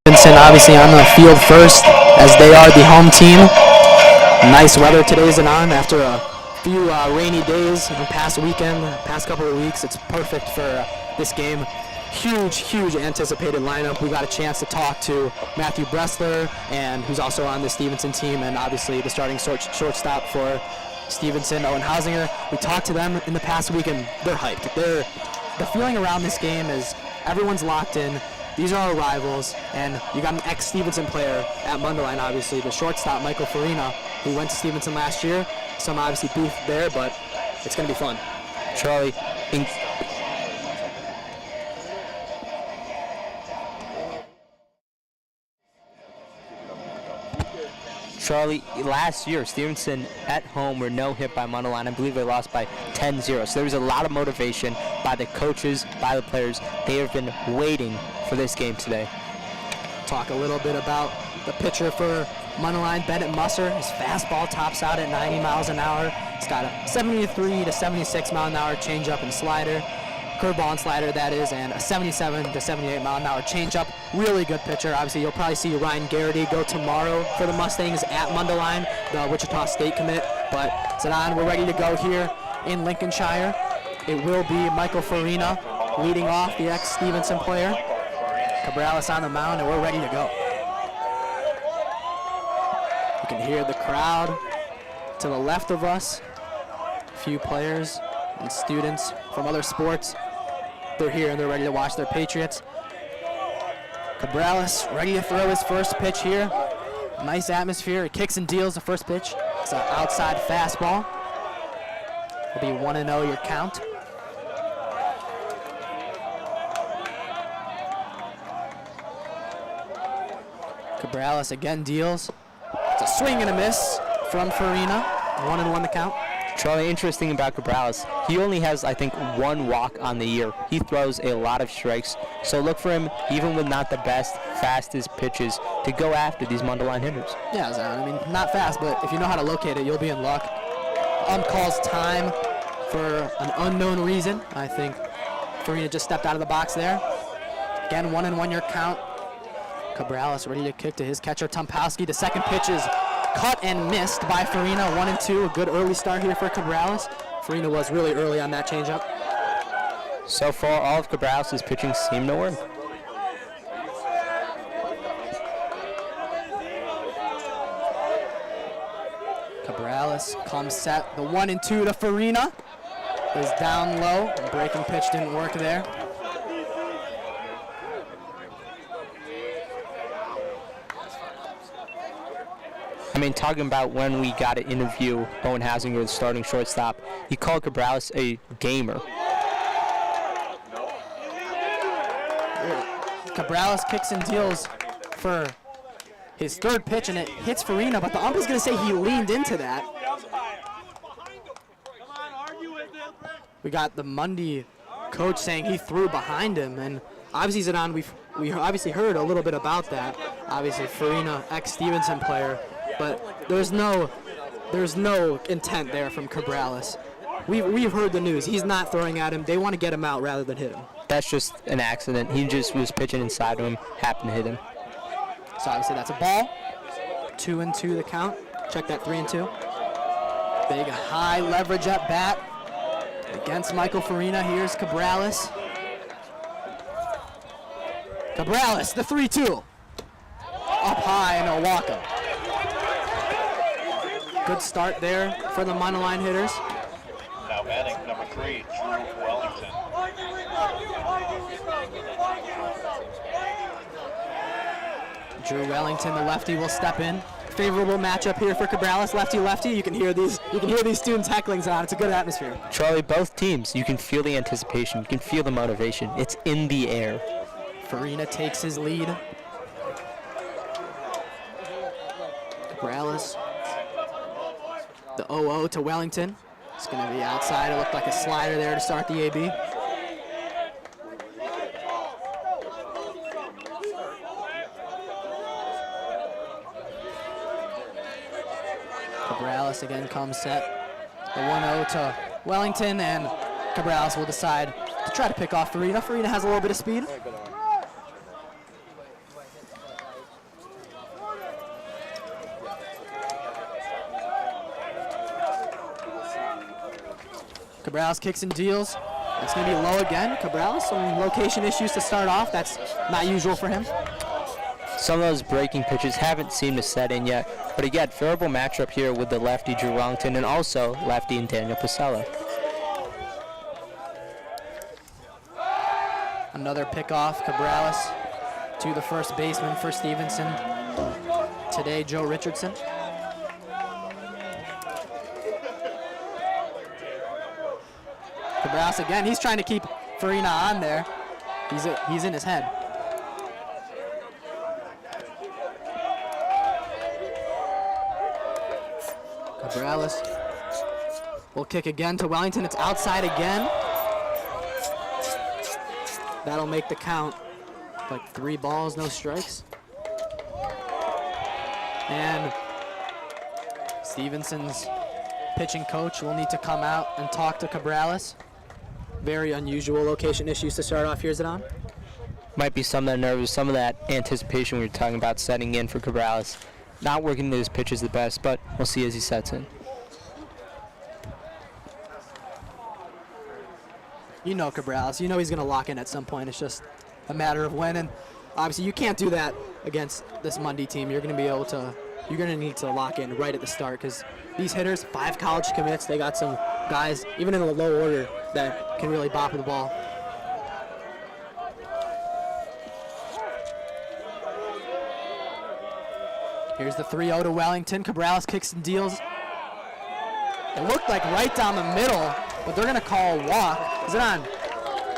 Stevenson obviously on the field first, as they are the home team. Nice weather today, Zanon, after a few rainy days in the past weekend, past couple of weeks. It's perfect for this game. Huge anticipated lineup. We got a chance to talk to Matthew Bressler, and who's also on the Stevenson team, and obviously the starting shortstop for Stevenson, Owen Hausinger. We talked to them in the past week, and they're hyped. The feeling around this game is everyone's locked in. These are our rivals, and you got an ex-Stevenson player at Mundelein, obviously, the shortstop, Michael Farina, who went to Stevenson last year. Some obviously beef there, but it's going to be fun. Charlie, last year, Stevenson at home were no hit by Mundelein. I believe they lost by 10-0. So there was a lot of motivation by the coaches, by the players. They have been waiting for this game today. Talk a little bit about the pitcher for Mundelein, Bennett Musser. His fastball tops out at 90 miles an hour. It's got a 73 to 76 mile an hour changeup and slider. Curveball and slider, that is, and a 77 to 78 mile an hour changeup. Really good pitcher. Obviously, you'll probably see Ryan Garrity go tomorrow for the Mustangs at Mundelein, the Wichita State commit. But Zanon, we're ready to go here in Lincolnshire. It will be Michael Farina leading off, the ex-Stevenson player. Cabrales on the mound, and we're ready to go. You can hear the crowd to the left of us. A few players and students from other sports. They're here and they're ready to watch their Patriots. Cabrales ready to throw his first pitch here. Nice atmosphere. He kicks and deals the first pitch. It's an outside fastball. It'll be 1-0 your count. Cabrales again deals. It's a swing and a miss from Farina. 1-1 the count. Charlie, interesting about Cabrales, he only has, I think, one walk on the year. He throws a lot of strikes, so look for him, even with not the best, fastest pitches, to go after these Mundelein hitters. Yeah, I mean, not fast, but if you know how to locate it, you'll be in luck. Calls time for an unknown reason. I think Farina just stepped out of the box there. Again, 1-1 your count. Cabrales ready to kick to his catcher, Tompowski. The second pitch is cut and missed by Farina, 1-2. A good early start here for Cabrales. Farina was really early on that changeup. So far, all of Cabrales' pitching seemed to work. Cabrales comes set. The 1-2 to Farina is down low. The breaking pitch didn't work there. I mean, talking about when we got to interview Owen Hausinger, the starting shortstop, he called Cabrales a gamer. Cabrales kicks and deals for his third pitch, and it hits Farina, but the ump is going to say he leaned into that. We got the Mundy coach saying he threw behind him, and obviously, Zanon, we obviously heard a little bit about that. Obviously, Farina, ex-Stevenson player. But there's no intent there from Cabrales. We've heard the news. He's not throwing at him. They want to get him out rather than hit him. That's just an accident. He just was pitching inside of him, happened to hit him. So obviously that's a ball. 2-2 the count. Check that 3-2. Big high leverage at bat against Michael Farina. Here's Cabrales. Cabrales, the 3-2. Up high and a walk-up. Good start there for the Mundelein hitters. Now batting number 3, Drew Wellington. Drew Wellington, the lefty, will step in. Favorable matchup here for Cabrales, lefty-lefty. You can hear these students heckling on. It's a good atmosphere. Charlie, both teams, you can feel the anticipation, you can feel the motivation. It's in the air. Farina takes his lead. Cabrales. The 0-0 to Wellington. It's going to be outside. It looked like a slider there to start the AB. Cabrales again comes set. The 1-0 to Wellington, and Cabrales will decide to try to pick off Farina. Farina has a little bit of speed. Cabrales kicks and deals. It's going to be low again. Cabrales, some location issues to start off. That's not usual for him. Some of those breaking pitches haven't seemed to set in yet. But again, favorable matchup here with the lefty Drew Wellington and also lefty and Daniel Pasella. Another pickoff, Cabrales to the first baseman for Stevenson. Today, Joe Richardson. Cabrales again, he's trying to keep Farina on there. He's in his head. Cabrales will kick again to Wellington. It's outside again. That'll make the count like 3 balls, no strikes. And Stevenson's pitching coach will need to come out and talk to Cabrales. Very unusual location issues to start off here, Zidane. Might be some of that nervous, some of that anticipation we were talking about setting in for Cabrales. Not working his pitches the best, but we'll see as he sets in. You know Cabrales, you know he's going to lock in at some point. It's just a matter of when, and obviously you can't do that against this Mundy team. You're going to need to lock in right at the start, because these hitters, 5 college commits, they got some guys, even in the low order, that can really bop the ball. Here's the 3-0 to Wellington. Cabrales kicks and deals. It looked like right down the middle, but they're going to call a walk. Zidane,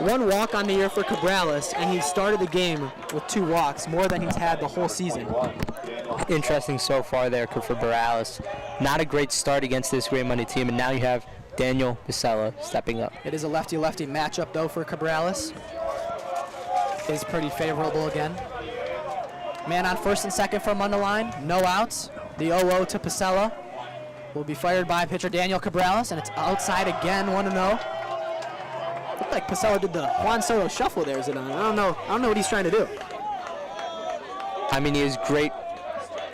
1 walk on the year for Cabrales, and he started the game with 2 walks, more than he's had the whole season. Interesting so far there for Cabrales. Not a great start against this great Mundy team, and now you have Daniel Pasella stepping up. It is a lefty-lefty matchup, though, for Cabrales. It is pretty favorable again. Man on first and second for Mundelein. No outs. The 0-0 to Pasella will be fired by pitcher Daniel Cabrales, and it's outside again, 1-0. Looked like Pasella did the Juan Soto shuffle there, Zidane. I don't know what he's trying to do. I mean, he has great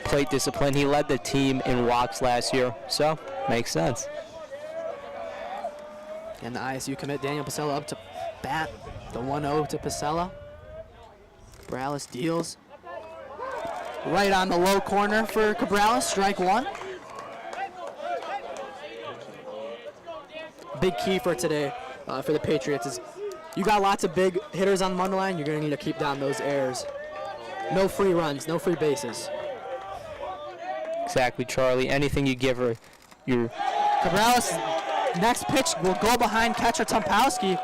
plate discipline. He led the team in walks last year, so makes sense. And the ISU commit Daniel Pasella up to bat. The 1-0 to Pasella. Cabrales deals. Right on the low corner for Cabrales, strike 1. Big key for today for the Patriots is you got lots of big hitters on Mundelein. You're going to need to keep down those errors. No free runs, no free bases. Exactly, Charlie. Anything you give her, your Cabrales' next pitch will go behind catcher Tompowski.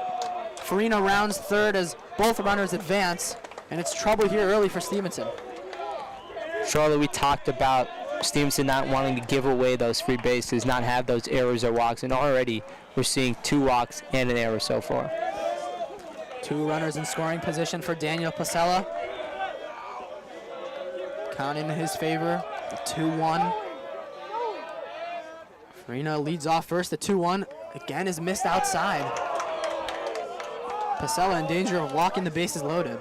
Farina rounds third as both runners advance, and it's trouble here early for Stevenson. Charlie, we talked about Stevenson not wanting to give away those free bases, not have those errors or walks, and already we're seeing 2 walks and an error so far. 2 runners in scoring position for Daniel Pasella. Count in his favor, the 2-1. Farina leads off first, the 2-1. Again is missed outside. Pasella in danger of walking the bases loaded.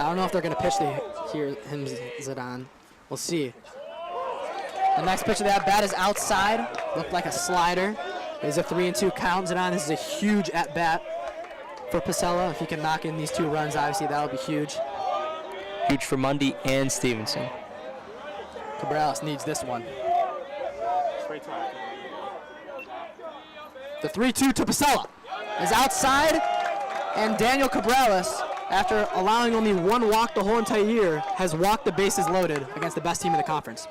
I don't know if they're going to pitch him, Zidane. We'll see. The next pitch of that bat is outside. Looked like a slider. There's a 3-2 count. Zidane, this is a huge at-bat for Pasella. If he can knock in these 2 runs, obviously that'll be huge. Huge for Mundy and Stevenson. Cabrales needs this one. The 3-2 to Pasella is outside, and Daniel Cabrales, after allowing only 1 walk the whole entire year, has walked the bases loaded against the best team in the conference.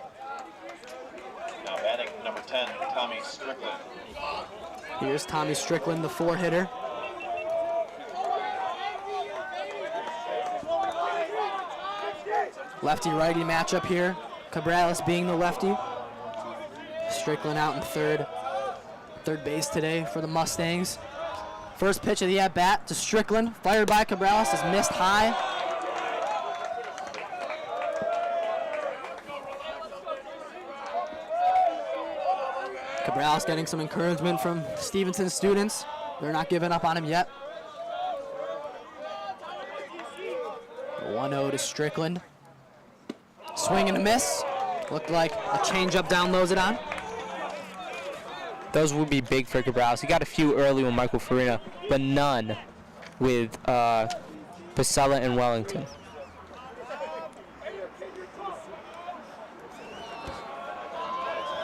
Now batting number 10, Tommy Strickland. Here's Tommy Strickland, the 4-hitter. Lefty-righty matchup here. Cabrales being the lefty. Strickland out in third base today for the Mustangs. First pitch of the at-bat to Strickland, fired by Cabrales, is missed high. Cabral's getting some encouragement from Stevenson students. They're not giving up on him yet. 1-0 to Strickland. Swing and a miss. Looked like a changeup down lows it on. Those would be big for Cabrales. He got a few early with Michael Farina, but none with Pasella and Wellington.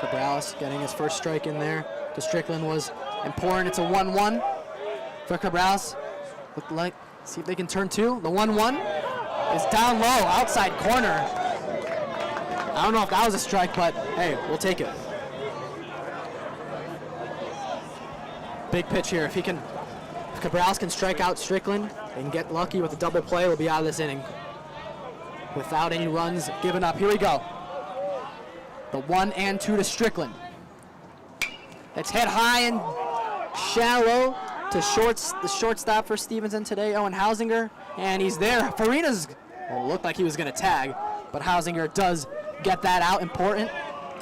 Cabrales getting his first strike in there. To Strickland was important. It's a 1-1 for Cabrales. Look like, see if they can turn two. The 1-1 is down low, outside corner. I don't know if that was a strike, but hey, we'll take it. Big pitch here. If Cabrales can strike out Strickland and get lucky with a double play, we'll be out of this inning without any runs given up. Here we go. The 1-2 to Strickland. It's hit high and shallow to the shortstop for Stevenson today, Owen Hausinger, and he's there. Farina's looked like he was going to tag, but Hausinger does get that out. Important.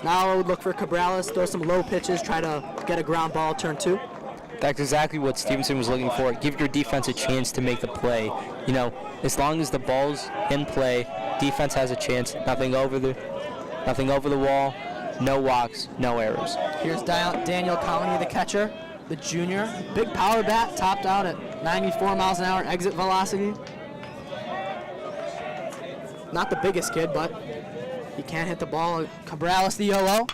Now I would look for Cabrales, throw some low pitches, try to get a ground ball, turn two. That's exactly what Stevenson was looking for. Give your defense a chance to make the play. You know, as long as the ball's in play, defense has a chance. Nothing over the wall, no walks, no errors. Here's Daniel Colony, the catcher, the junior. Big power bat, topped out at 94 miles an hour exit velocity. Not the biggest kid, but he can't hit the ball. Cabrales, the YOLO.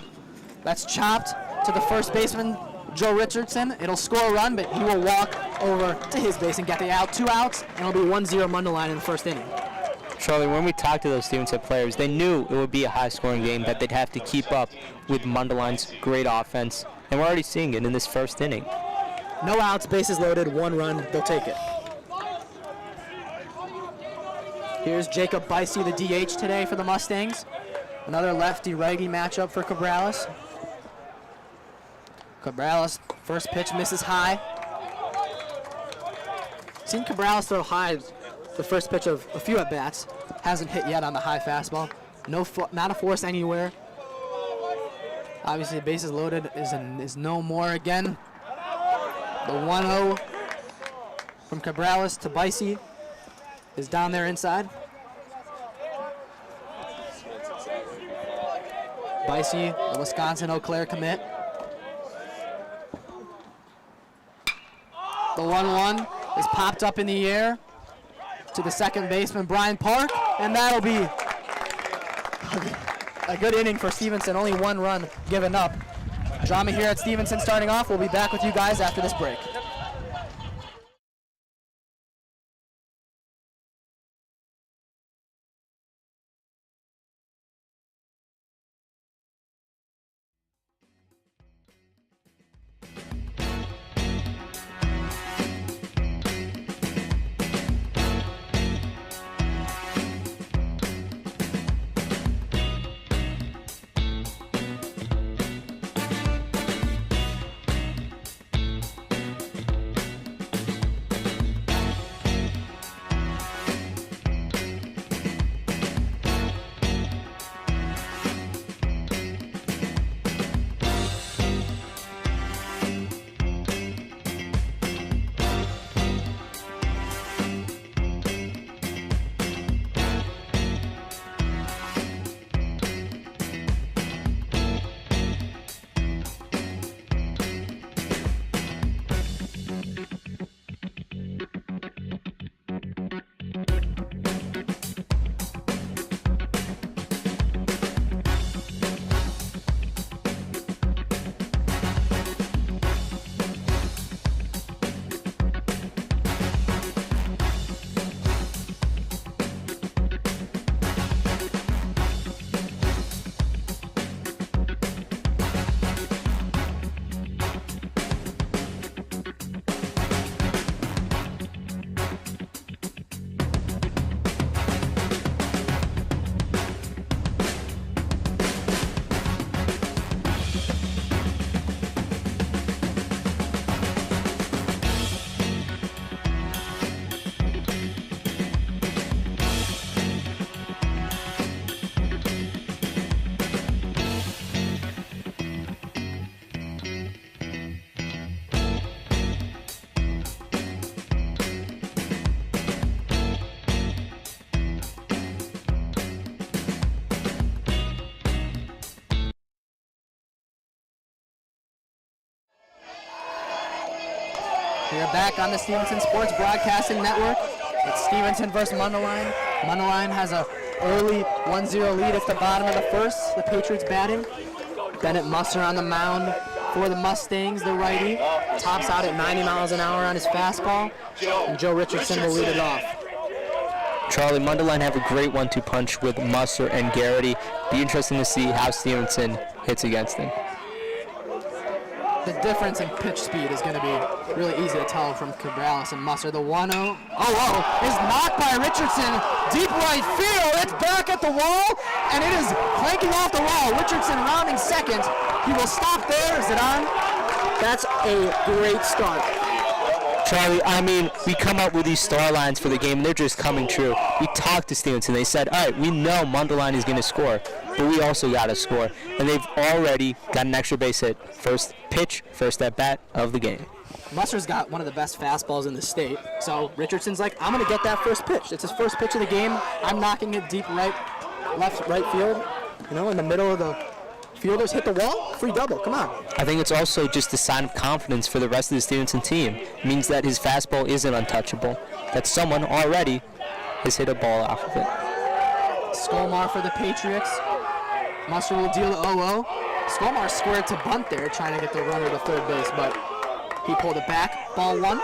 That's chopped to the first baseman, Joe Richardson. It'll score a run, but he will walk over to his base and get the out. 2 outs, and it'll be 1-0 Mundelein in the first inning. Charlie, when we talked to those Stevenson players, they knew it would be a high-scoring game, that they'd have to keep up with Mundelein's great offense, and we're already seeing it in this first inning. No outs, bases loaded, 1 run, they'll take it. Here's Jacob Bicey, the DH today for the Mustangs. Another lefty-righty matchup for Cabrales. Cabrales, first pitch misses high. Seen Cabrales throw high the first pitch of a few at-bats. Hasn't hit yet on the high fastball. Not a force anywhere. Obviously, bases loaded is no more again. The 1-0 from Cabrales to Bicey is down there inside. Bicey, the Wisconsin Eau Claire commit. The 1-1 is popped up in the air to the second baseman, Brian Park, and that'll be a good inning for Stevenson. Only 1 run given up. Drama here at Stevenson starting off. We'll be back with you guys after this break. We are back on the Stevenson Sports Broadcasting Network. It's Stevenson versus Mundelein. Mundelein has a early 1-0 lead at the bottom of the first. The Patriots batting. Bennett Musser on the mound for the Mustangs, the righty. Tops out at 90 miles an hour on his fastball. And Joe Richardson will lead it off. Charlie, Mundelein have a great 1-2 punch with Musser and Garrity. Be interesting to see how Stevenson hits against them. The difference in pitch speed is going to be really easy to tell from Cabrales and Musser. The 1-0 is knocked by Richardson. Deep right field. It's back at the wall, and it is clanking off the wall. Richardson rounding second. He will stop there. Is it on? That's a great start. Charlie, I mean, we come up with these star lines for the game, and they're just coming true. We talked to Stevenson. They said, all right, we know Mundelein is going to score, but we also got to score. And they've already got an extra base hit. First pitch, first at bat of the game. Musser's got one of the best fastballs in the state. So Richardson's like, I'm going to get that first pitch. It's his first pitch of the game. I'm knocking it deep right field, in the middle of the fielders hit the wall, free double, come on. I think it's also just a sign of confidence for the rest of the Stevenson team. It means that his fastball isn't untouchable, that someone already has hit a ball off of it. Skolmar for the Patriots. Musser will deal to 0-0. Skolmar squared to bunt there, trying to get the runner to third base, but he pulled it back. Ball 1.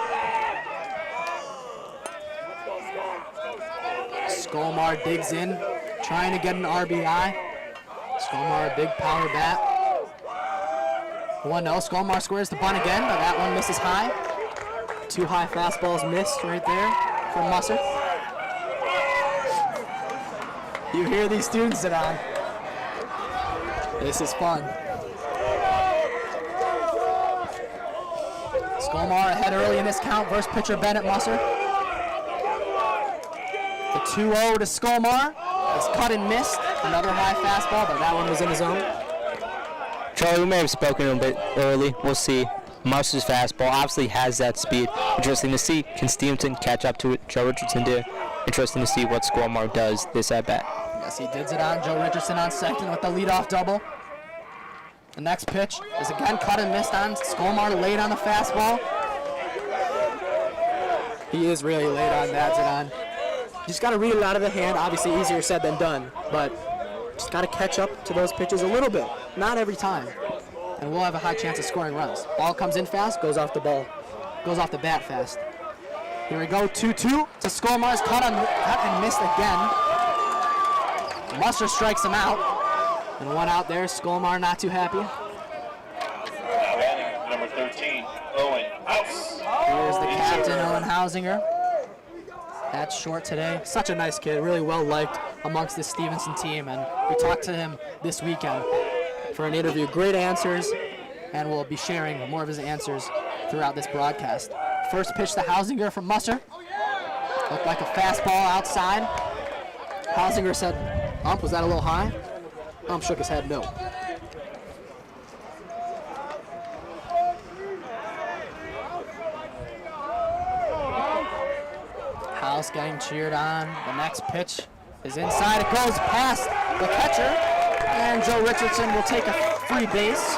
Skolmar digs in, trying to get an RBI. Skolmar, a big power bat. 1-0. Skolmar squares the bunt again, but that one misses high. 2 high fastballs missed right there from Musser. You hear these students sit on. This is fun. Skolmar ahead early in this count versus pitcher Bennett Musser. The 2-0 to Skolmar. It's cut and missed. Another high fastball, but that one was in his zone. Charlie, we may have spoken a bit early. We'll see. Musser's fastball obviously has that speed. Interesting to see. Can Stevenson catch up to it? Joe Richardson did. Interesting to see what Skolmar does this at bat. Yes, he dids it on. Joe Richardson on second with the leadoff double. The next pitch is again cut and missed on Skolmar, late on the fastball. He is really late on that, Zidane. You just got to read it out of the hand. Obviously easier said than done, but just got to catch up to those pitches a little bit. Not every time. And we'll have a high chance of scoring runs. Ball comes in fast, goes off the bat fast. Here we go, 2-2 to Skolmar's cut and missed again. Musser strikes him out. And 1 out there, Skolmar not too happy. Now batting number 13, Owen House. Here's the captain, Owen Hausinger. That's short today. Such a nice kid, really well liked amongst the Stevenson team, and we talked to him this weekend for an interview. Great answers, and we'll be sharing more of his answers throughout this broadcast. First pitch to Hausinger from Musser. Looked like a fastball outside. Hausinger said, "Ump, was that a little high?" Ump shook his head, no. House getting cheered on. The next pitch is inside. It goes past the catcher, and Joe Richardson will take a free base.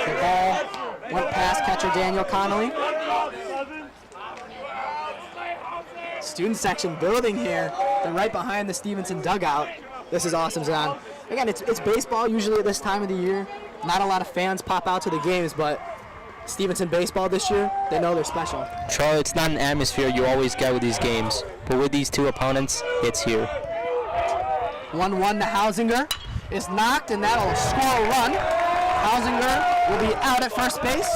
The ball went past catcher Daniel Connolly. Student section building here. They're right behind the Stevenson dugout. This is awesome, Zan. Again, it's baseball usually at this time of the year. Not a lot of fans pop out to the games, but Stevenson baseball this year, they know they're special. Charlie, it's not an atmosphere you always get with these games, but with these two opponents, it's here. 1-1 to Hausinger is knocked, and that'll score a run. Hausinger will be out at first base.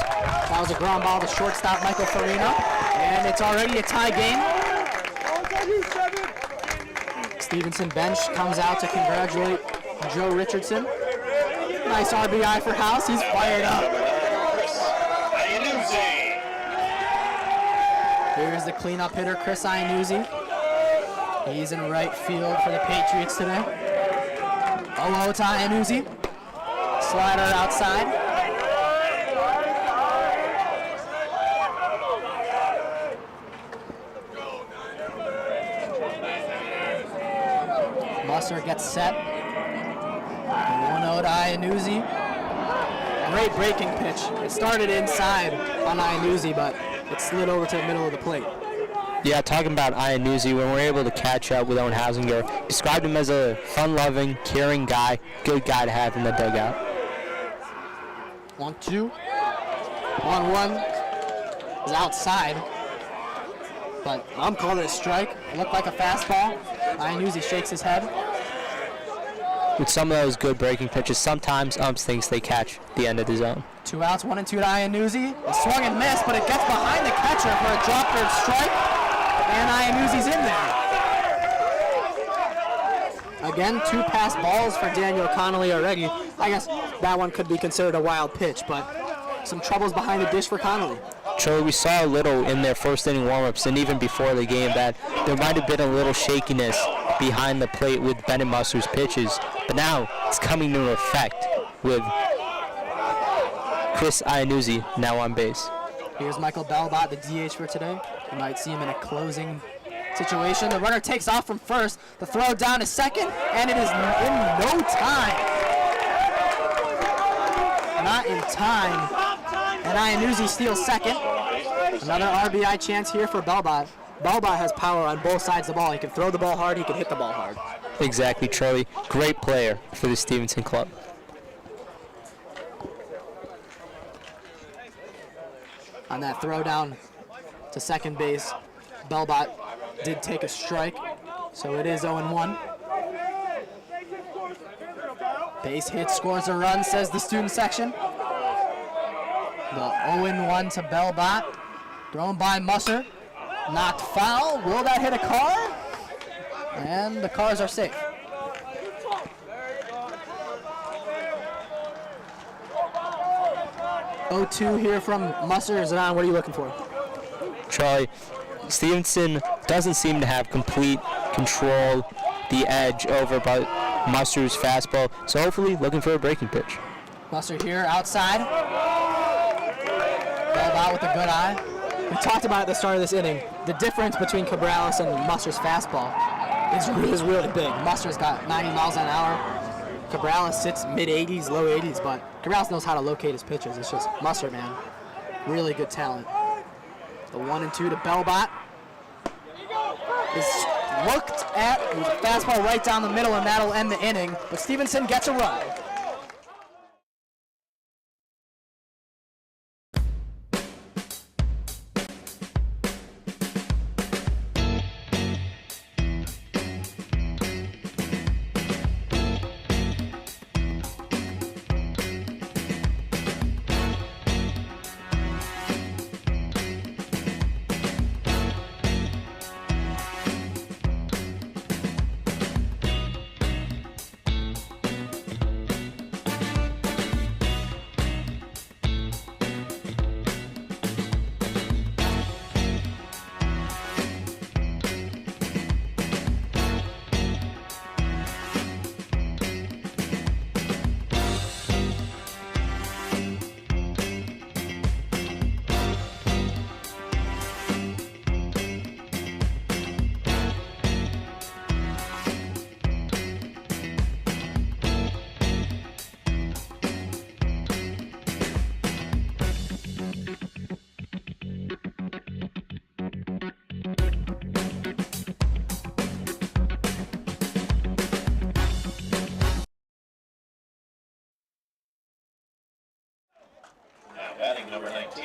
That was a ground ball to shortstop Michael Farina, and it's already a tie game. Stevenson bench comes out to congratulate Joe Richardson. Nice RBI for House. He's fired up. Here's the cleanup hitter, Chris Iannuzzi. He's in right field for the Patriots today. 0-0 to Iannuzzi. Slider outside. Musser gets set. 1-0 to Iannuzzi. great breaking pitch. It started inside on Iannuzzi, but it slid over to the middle of the plate. Yeah, talking about Iannuzzi, when we're able to catch up with Owen Hausinger, described him as a fun-loving, caring guy, good guy to have in the dugout. 1-2. 1-1 is outside, but I'm calling it a strike. It looked like a fastball. Iannuzzi shakes his head. With some of those good breaking pitches, sometimes umps thinks they catch the end of the zone. 2 outs, 1-2 to Iannuzzi. A swung and missed, but it gets behind the catcher for a drop third strike, and Iannuzzi's in there. Again, 2 pass balls for Daniel Connolly already. I guess that one could be considered a wild pitch, but some troubles behind the dish for Connolly. Charlie, we saw a little in their first inning warm-ups and even before the game that there might have been a little shakiness behind the plate with Bennett Musser's pitches, but now it's coming to effect with Chris Iannuzzi now on base. Here's Michael Belbot, the DH for today. You might see him in a closing situation. The runner takes off from first. The throw down to second, and it is in no time. Not in time. And Iannuzzi steals second. Another RBI chance here for Belbot. Belbot has power on both sides of the ball. He can throw the ball hard, he can hit the ball hard. Exactly, Charlie. Great player for the Stevenson club. On that throw down to second base, Belbot did take a strike, so it is 0-1. Base hit, scores a run, says the student section. The 0-1 to Belbot, thrown by Musser, knocked foul. Will that hit a car? And the cars are safe. (0-2) here from Musser. Zidane, what are you looking for? Charlie, Stevenson doesn't seem to have complete control, the edge over Musser's fastball, so hopefully looking for a breaking pitch. Musser here outside. Belbot with a good eye. We talked about at the start of this inning, the difference between Cabrales and Musser's fastball is really big. Musser's got 90 miles an hour. Cabrales sits mid-80s, low 80s, but Cabrales knows how to locate his pitches. It's just Musser, man. Really good talent. The 1-2 to Belbot. Is looked at, fastball right down the middle, and that'll end the inning. But Stevenson gets a run.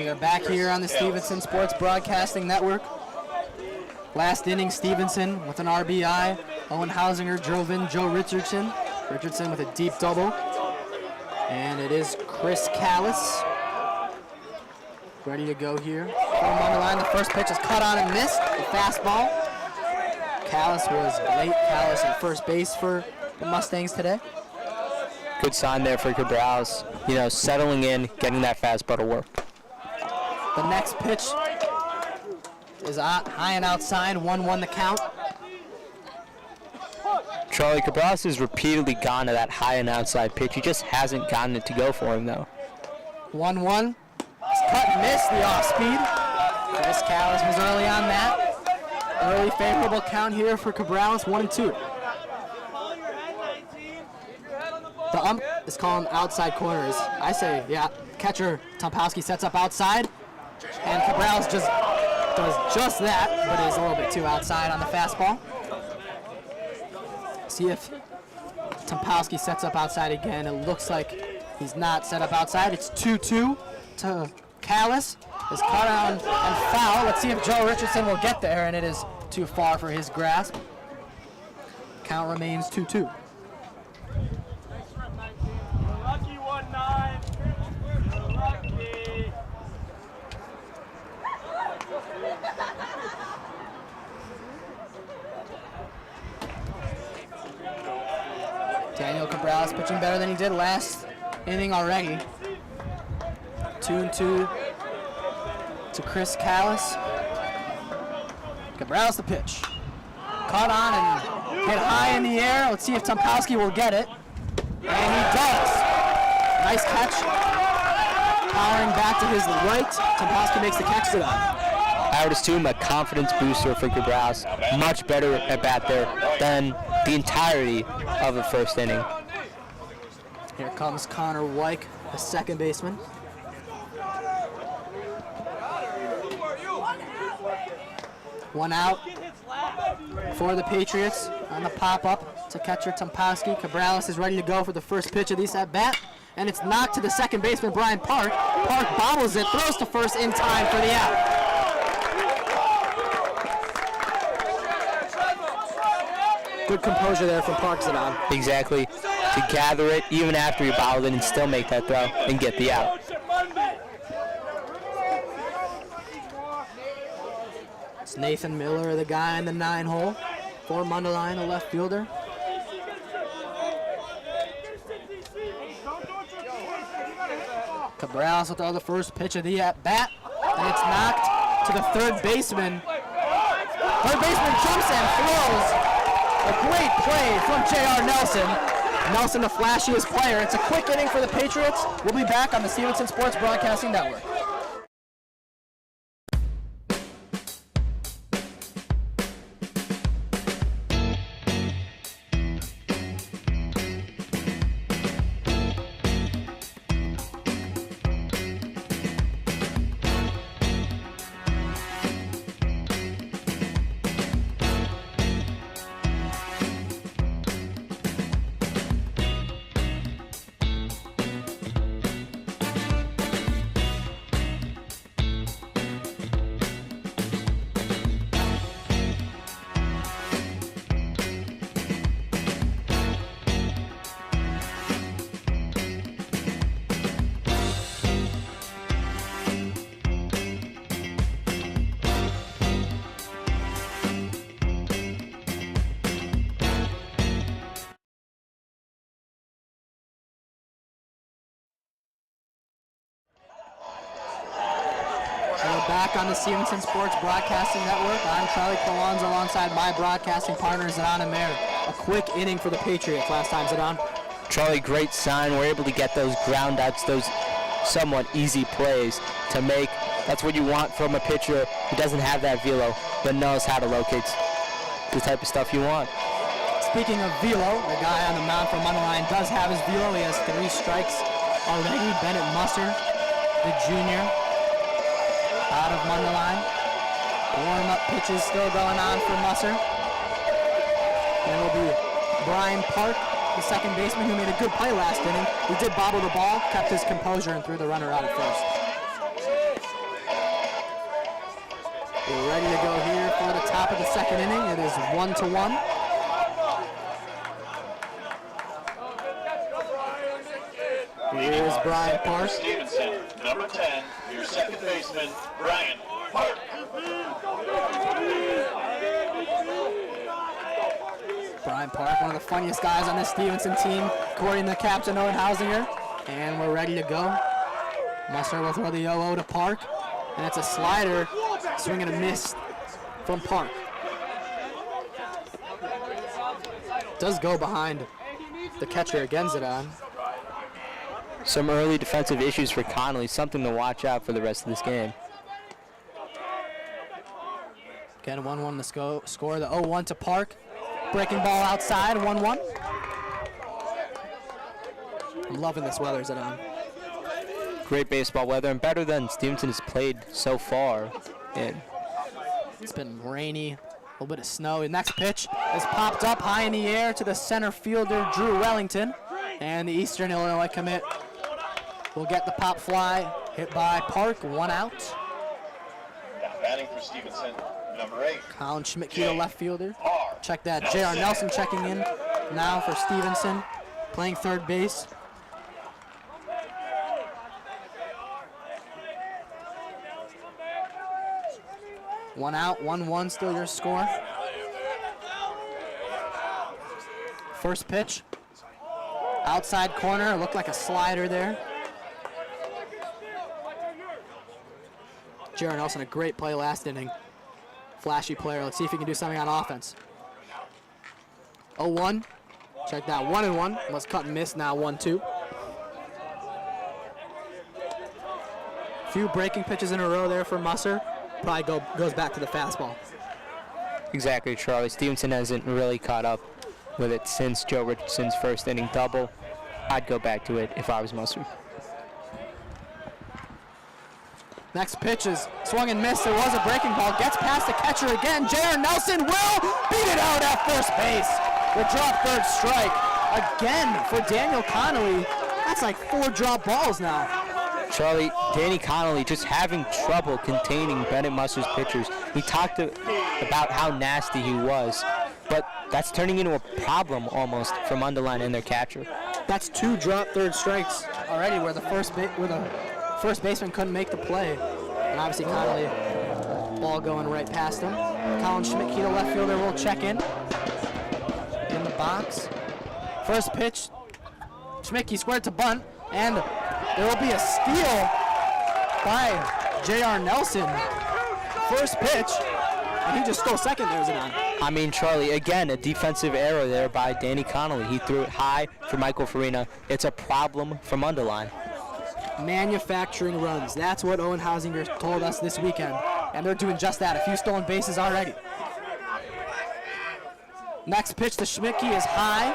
We are back here on the Stevenson Sports Broadcasting Network. Last inning, Stevenson with an RBI. Owen Hausinger drove in Joe Richardson. Richardson with a deep double. And it is Chris Callis ready to go here. From Mundelein, the first pitch is cut on and missed. The fastball. Callis was late. Callis at first base for the Mustangs today. Good sign there for Cabrales. You know, settling in, getting that fastball to work. The next pitch is high and outside, 1-1 the count. Charlie, Cabrales has repeatedly gone to that high and outside pitch. He just hasn't gotten it to go for him, though. 1-1. It's cut and missed, the off-speed. Chris Callis was early on that. Early favorable count here for Cabrales, 1-2. The ump is calling outside corners. I say, yeah, catcher Tompowski sets up outside, and Cabrales just does just that, but is a little bit too outside on the fastball. See if Tompowski sets up outside again. It looks like he's not set up outside. It's 2-2 to Callis. Is caught on and foul. Let's see if Joe Richardson will get there, and it is too far for his grasp. Count remains 2-2. Lucky 1-9. Lucky. Daniel Cabrales pitching better than he did last inning already. 2-2 to Chris Callis. Cabrales the pitch. Caught on and hit high in the air. Let's see if Tompowski will get it. And he does. Nice catch. Powering back to his right. Tompowski makes the catch to that. I would assume a confidence booster for Cabrales. Much better at bat there than the entirety of the first inning. Here comes Connor Wyke, the second baseman. One out for the Patriots on the pop-up to catcher Tompowski. Cabrales is ready to go for the first pitch of this at-bat, and it's knocked to the second baseman, Brian Park. Park bobbles it, throws to first in time for the out. Good composure there from Park, Zidane. Exactly. To gather it even after he bobbled it and still make that throw and get the out. It's Nathan Miller, the guy in the 9-hole for Mundelein, the left fielder. Cabrales will throw the first pitch of the at-bat, and it's knocked to the third baseman. Third baseman jumps and throws. A great play from J.R. Nelson. Nelson, the flashiest player. It's a quick inning for the Patriots. We'll be back on the Stevenson Sports Broadcasting Network. Back on the Stevenson Sports Broadcasting Network. I'm Charlie Colons alongside my broadcasting partner, Zidane and Mayer. A quick inning for the Patriots last time, Zidane. Charlie, great sign. We're able to get those ground outs, those somewhat easy plays to make. That's what you want from a pitcher who doesn't have that velo, but knows how to locate the type of stuff you want. Speaking of velo, the guy on the mound for Mundelein does have his velo. He has 3 strikes already. Bennett Musser, the junior, out of Mundelein. Warm-up pitches still going on for Musser. And it'll be Brian Park, the second baseman, who made a good play last inning. He did bobble the ball, kept his composure, and threw the runner out at first. We're ready to go here for the top of the second inning. It is 1-1. Here's Brian Park. Stevenson, number 10, your second baseman, Brian Park. Brian Park, one of the funniest guys on this Stevenson team, according to captain Owen Hausinger. And we're ready to go. Musser will throw the 0-0 to Park. And it's a slider, swing and a miss from Park. Does go behind the catcher again, Zidane. Some early defensive issues for Connolly, something to watch out for the rest of this game. Again, 1-1 to score. The 0-1 to Park. Breaking ball outside, 1-1. I'm loving this weather, Zidane. Great baseball weather and better than Stevenson has played so far. And It's been rainy, a little bit of snow. The next pitch is popped up high in the air to the center fielder, Drew Wellington. And the Eastern Illinois commit will get the pop fly, hit by Park, 1 out. Now batting for Stevenson, number 8. Colin Schmidt-Key, the left fielder. Check that, J.R. Nelson checking in now for Stevenson, playing third base. One out, 1-1, still your score. First pitch, outside corner, looked like a slider there. J.R. Nelson, a great play last inning. Flashy player. Let's see if he can do something on offense. 0-1. Check that, 1-1. Let's cut and miss now, 1-2. Few breaking pitches in a row there for Musser. Probably goes back to the fastball. exactly, Charlie. Stevenson hasn't really caught up with it since Joe Richardson's first inning double. I'd go back to it if I was Musser. Next pitch is swung and missed. There was a breaking ball. Gets past the catcher again. J.R. Nelson will beat it out at first base. The drop third strike. Again for Daniel Connolly. That's like 4 drop balls now. Charlie, Danny Connolly just having trouble containing Bennett Musser's pitchers. We talked about how nasty he was, but that's turning into a problem almost for Mundelein and their catcher. That's 2 drop third strikes already where the first baseman couldn't make the play. And obviously Connolly, ball going right past him. Colin Schmidt-Key, the left fielder, will check in the box. First pitch, Schmidt-Key squared to bunt, and there will be a steal by J.R. Nelson. First pitch, and he just stole second there, Zidane. I mean, Charlie, again, a defensive error there by Danny Connolly. He threw it high for Michael Farina. It's a problem for Mundelein. Manufacturing runs. That's what Owen Hausinger told us this weekend. And they're doing just that. A few stolen bases already. Next pitch to Schmidt-Key is high.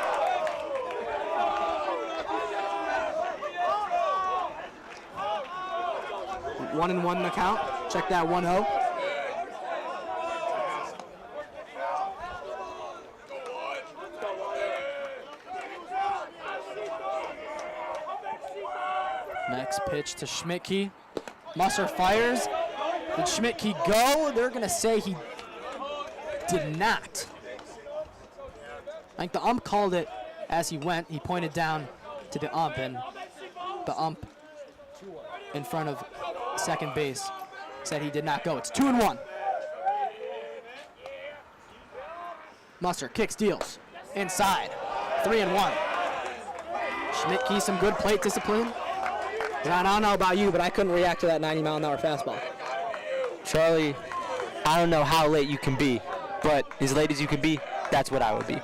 One and one in the count. Check that 1-0. Next pitch to Schmidt-Key. Musser fires. Did Schmidt-Key go? They're going to say he did not. I think the ump called it as he went. He pointed down to the ump, and the ump in front of second base said he did not go. It's 2-1. Musser kicks, deals. Inside. 3-1. Schmidt-Key, some good plate discipline. I don't know about you, but I couldn't react to that 90-mile-an-hour fastball. Charlie, I don't know how late you can be, but as late as you can be, that's what I would be.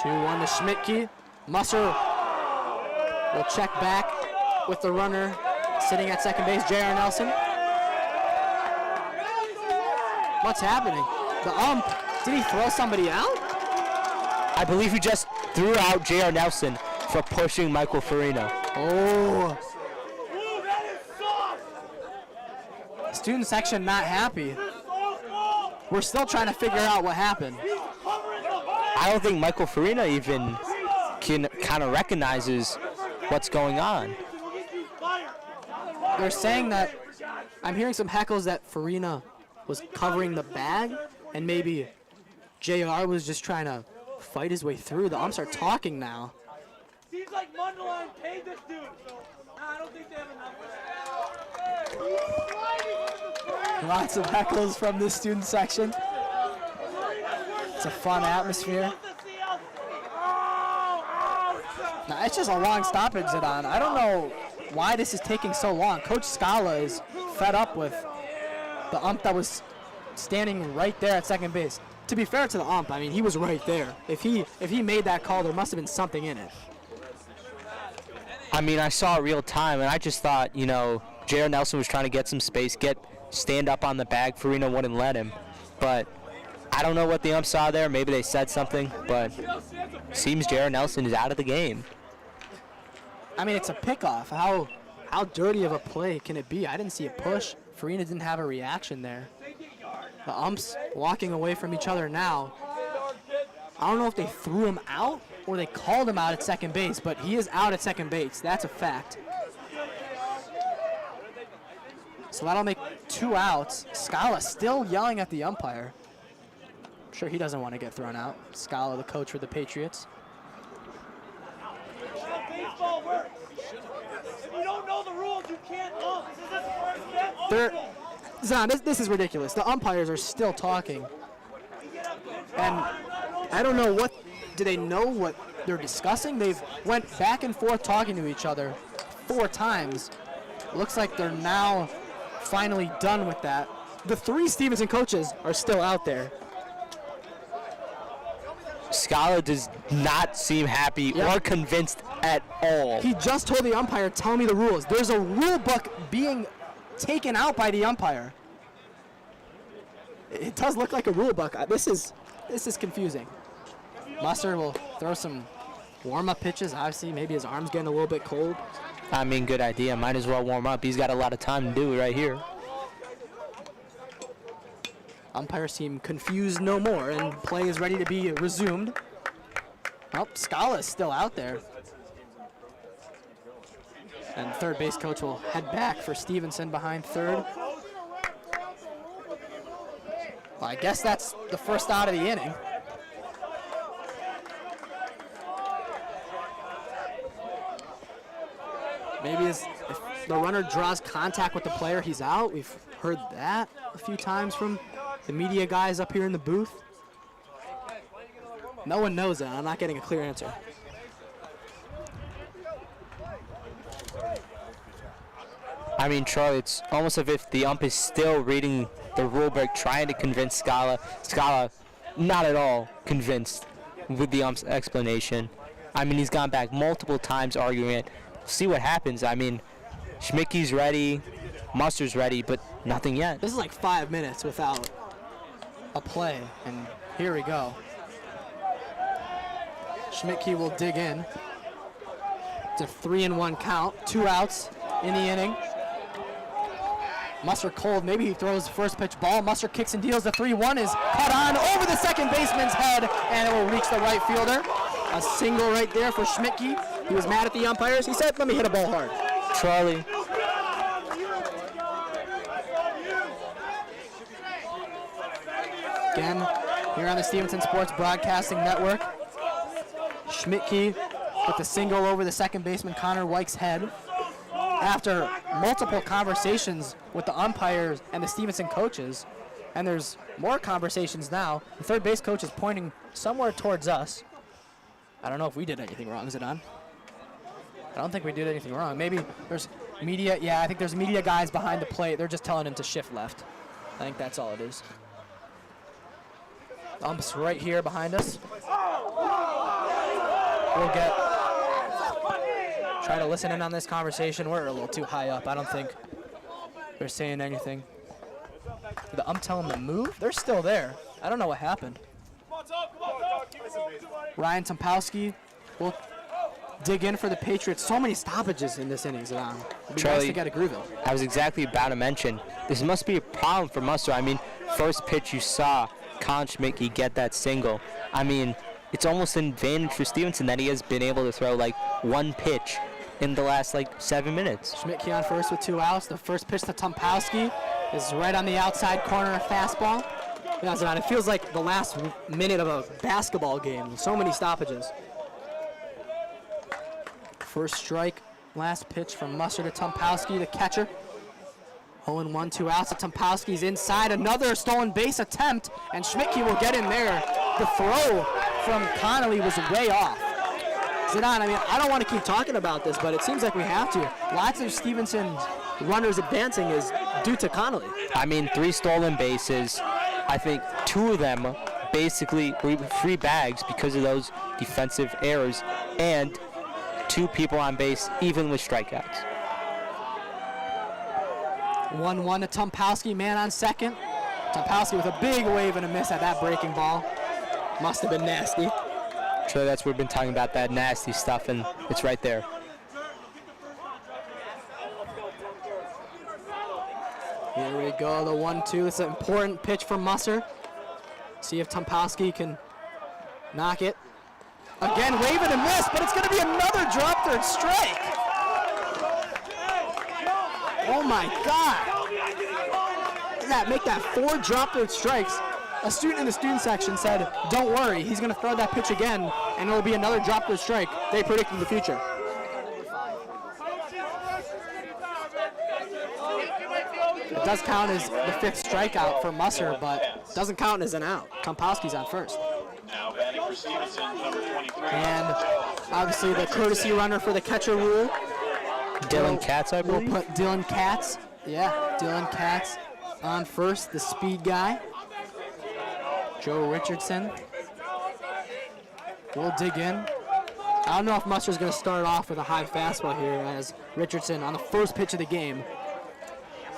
Two-one to Schmidt-Key. Musser will check back with the runner sitting at second base, J.R. Nelson. What's happening? The ump, did he throw somebody out? I believe he just threw out J.R. Nelson for pushing Michael Farina. Oh. Student section not happy. We're still trying to figure out what happened. I don't think Michael Farina even kind of recognizes what's going on. They're saying that, I'm hearing some heckles that Farina was covering the bag, and maybe JR was just trying to fight his way through. The umps are talking now. Seems like Mundelein paid this dude, so I don't think they have enough. Lots of heckles from this student section. It's a fun atmosphere. Now, it's just a long stoppage, Zidane. I don't know why this is taking so long. Coach Scala is fed up with the ump that was standing right there at second base. To be fair to the ump, I mean, he was right there. If he made that call, there must have been something in it. I mean, I saw it real time, and I just thought, you know, J.R. Nelson was trying to get some space, stand up on the bag. Farina wouldn't let him. But I don't know what the ump saw there. Maybe they said something, but seems Jared Nelson is out of the game. I mean, it's a pickoff. How dirty of a play can it be? I didn't see a push. Farina didn't have a reaction there. The umps walking away from each other now. I don't know if they threw him out or they called him out at second base, but he is out at second base. That's a fact. So that'll make 2 outs. Scala still yelling at the umpire. I'm sure he doesn't want to get thrown out. Scala, the coach for the Patriots. Baseball works. If you don't know the rules, you can't ump. This is the first step. Zahn, this is ridiculous. The umpires are still talking. And I don't know do they know what they're discussing? They've went back and forth talking to each other 4 times. Looks like they're now finally done with that. The 3 Stevenson coaches are still out there. Scala does not seem happy or convinced at all. He just told the umpire, tell me the rules. There's a rule book being taken out by the umpire. It does look like a rule book. This is confusing. Mustard will throw some warm-up pitches. Obviously, maybe his arm's getting a little bit cold. I mean, good idea. Might as well warm up. He's got a lot of time to do it right here. Umpires seem confused no more, and play is ready to be resumed. Oh, Scala is still out there. And third base coach will head back for Stevenson behind third. Well, I guess that's the first out of the inning. Maybe if the runner draws contact with the player, he's out. We've heard that a few times from the media guys up here in the booth. No one knows that. I'm not getting a clear answer. I mean, Charlie, it's almost as if the ump is still reading the rule book, trying to convince Scala. Scala, not at all convinced with the ump's explanation. I mean, he's gone back multiple times arguing it. See what happens. I mean, Schmicke's ready, Mustard's ready, but nothing yet. This is like 5 minutes without a play, and here we go. Schmicke will dig in. It's a 3-1 count, 2 outs in the inning. Mustard cold, maybe he throws first pitch ball. Mustard kicks and deals. The 3-1 is cut on over the second baseman's head, and it will reach the right fielder. A single right there for Schmicke. He was mad at the umpires. He said, let me hit a ball hard. Charlie. Again, here on the Stevenson Sports Broadcasting Network. Schmicke with the single over the second baseman Connor Weich's head. After multiple conversations with the umpires and the Stevenson coaches, and there's more conversations now, the third base coach is pointing somewhere towards us. I don't know if we did anything wrong, Zidane. I don't think we did anything wrong. Maybe there's media. Yeah, I think there's media guys behind the plate. They're just telling him to shift left. I think that's all it is. Umps right here behind us. We'll try to listen in on this conversation. We're a little too high up. I don't think they're saying anything. Did the ump tell them to move? They're still there. I don't know what happened. Ryan Tompowski will dig in for the Patriots. So many stoppages in this inning, Zidane. It'd be Charlie, nice to get a groove in. I was exactly about to mention, this must be a problem for Mustard. I mean, first pitch you saw Con Schmicke get that single. I mean, it's almost an advantage for Stevenson that he has been able to throw like one pitch in the last 7 minutes. Schmicke on first with 2 outs. The first pitch to Tompowski is right on the outside corner, a fastball. Yeah, Zidane, it feels like the last minute of a basketball game. So many stoppages. First strike, last pitch from Mustard to Tompowski, the catcher. 0-1, 2 outs. Tompowski's inside. Another stolen base attempt, and Schmicke will get in there. The throw from Connolly was way off. Zidane, I mean, I don't want to keep talking about this, but it seems like we have to. Lots of Stevenson's runners advancing is due to Connolly. I mean, 3 stolen bases. I think 2 of them basically were free bags because of those defensive errors, and 2 people on base, even with strikeouts. 1-1 to Tompowski, man on second. Topolsky with a big wave and a miss at that breaking ball. Must have been nasty. So that's what we've been talking about, that nasty stuff, and it's right there. Here we go, the 1-2. It's an important pitch for Musser. See if Topolsky can knock it. Again, wave and a miss, but it's going to be another drop third strike. Oh my God. Make that 4 drop third strikes. A student in the student section said, don't worry, he's going to throw that pitch again, and it'll be another drop third strike. They predicted the future. It does count as the 5th strikeout for Musser, but doesn't count as an out. Topolsky's on first. Now batting for Stevenson, number 23. And obviously the courtesy runner for the catcher rule. Dylan Katz, I believe. We'll put Dylan Katz. Yeah, Dylan Katz on first, the speed guy. Joe Richardson will dig in. I don't know if Musser's going to start off with a high fastball here, as Richardson, on the first pitch of the game,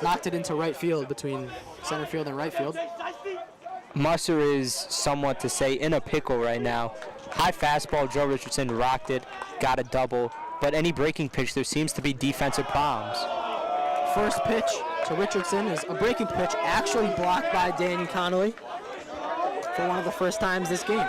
knocked it into right field between center field and right field. Musser is somewhat to say in a pickle right now. High fastball, Joe Richardson rocked it, got a double, but any breaking pitch, there seems to be defensive problems. First pitch to Richardson is a breaking pitch, actually blocked by Danny Connolly for one of the first times this game.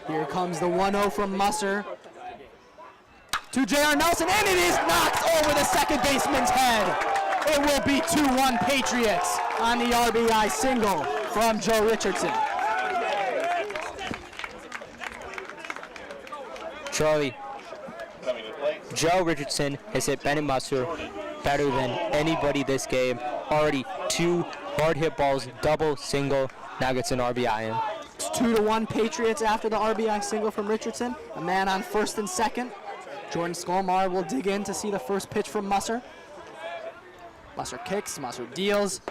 Here comes the 1-0 from Musser to J.R. Nelson, and it is knocked over the second baseman's head. It will be 2-1 Patriots on the RBI single from Joe Richardson. Charlie, Joe Richardson has hit Bennett Musser better than anybody this game. Already 2 hard hit balls, double, single, now gets an RBI in. It's 2-1 Patriots after the RBI single from Richardson. A man on first and second. Jordan Skolmar will dig in to see the first pitch from Musser. Musser kicks, Musser deals,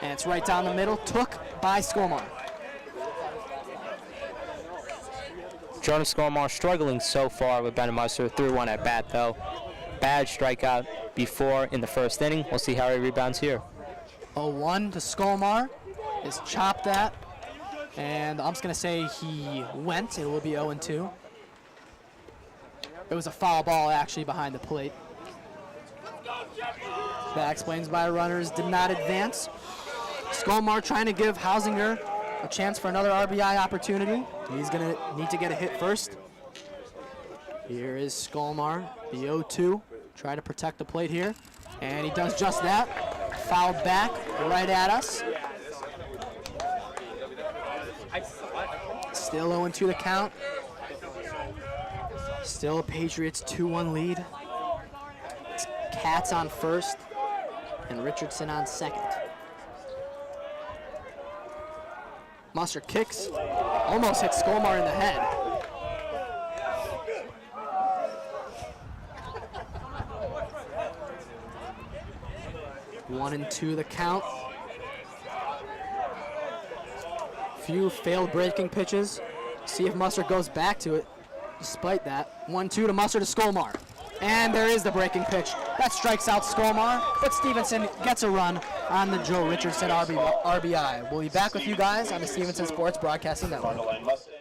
and it's right down the middle, took by Skolmar. Jordan Skolmar struggling so far with Bennett Musser. 3-1 at bat though. Bad strikeout before in the first inning. We'll see how he rebounds here. 0-1 to Skolmar is chopped at. And I'm just going to say he went. It will be 0-2. It was a foul ball actually behind the plate. That explains why runners did not advance. Skolmar trying to give Hausinger a chance for another RBI opportunity. He's going to need to get a hit first. Here is Skolmar, the 0-2. Try to protect the plate here. And he does just that. Fouled back right at us. Still 0-2 the count. Still a Patriots 2-1 lead. It's Katz on first and Richardson on second. Musser kicks, almost hits Skolmar in the head. One and 2 the count. Few failed breaking pitches. See if Musser goes back to it. Despite that, 1-2 to Musser to Skolmar. And there is the breaking pitch. That strikes out Skolmar, but Stevenson gets a run on the Joe Richardson RBI. We'll be back with you guys on the Stevenson Sports Broadcasting Network. Mundelein Mustangs.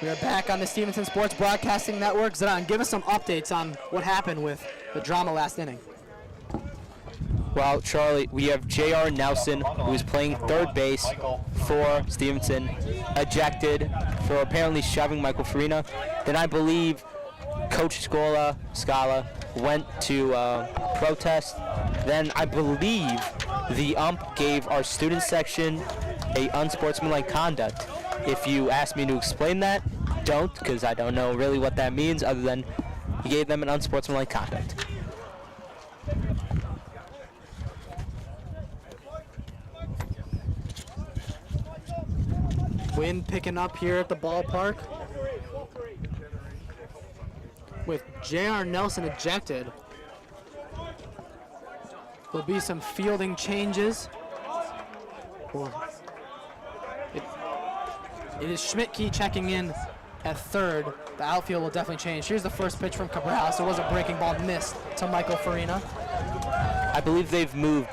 We are back on the Stevenson Sports Broadcasting Network. Zidane, give us some updates on what happened with the drama last inning. Well, Charlie, we have J.R. Nelson, who is playing third base for Stevenson, ejected for apparently shoving Michael Farina. Then I believe Coach Scala went to protest. Then I believe the ump gave our student section a unsportsmanlike conduct. If you ask me to explain that, don't, because I don't know really what that means other than he gave them an unsportsmanlike conduct. Wind picking up here at the ballpark. With J.R. Nelson ejected, there'll be some fielding changes. It is Schmidtke checking in at third. The outfield will definitely change. Here's the first pitch from Cabral. So it was a breaking ball missed to Michael Farina. I believe they've moved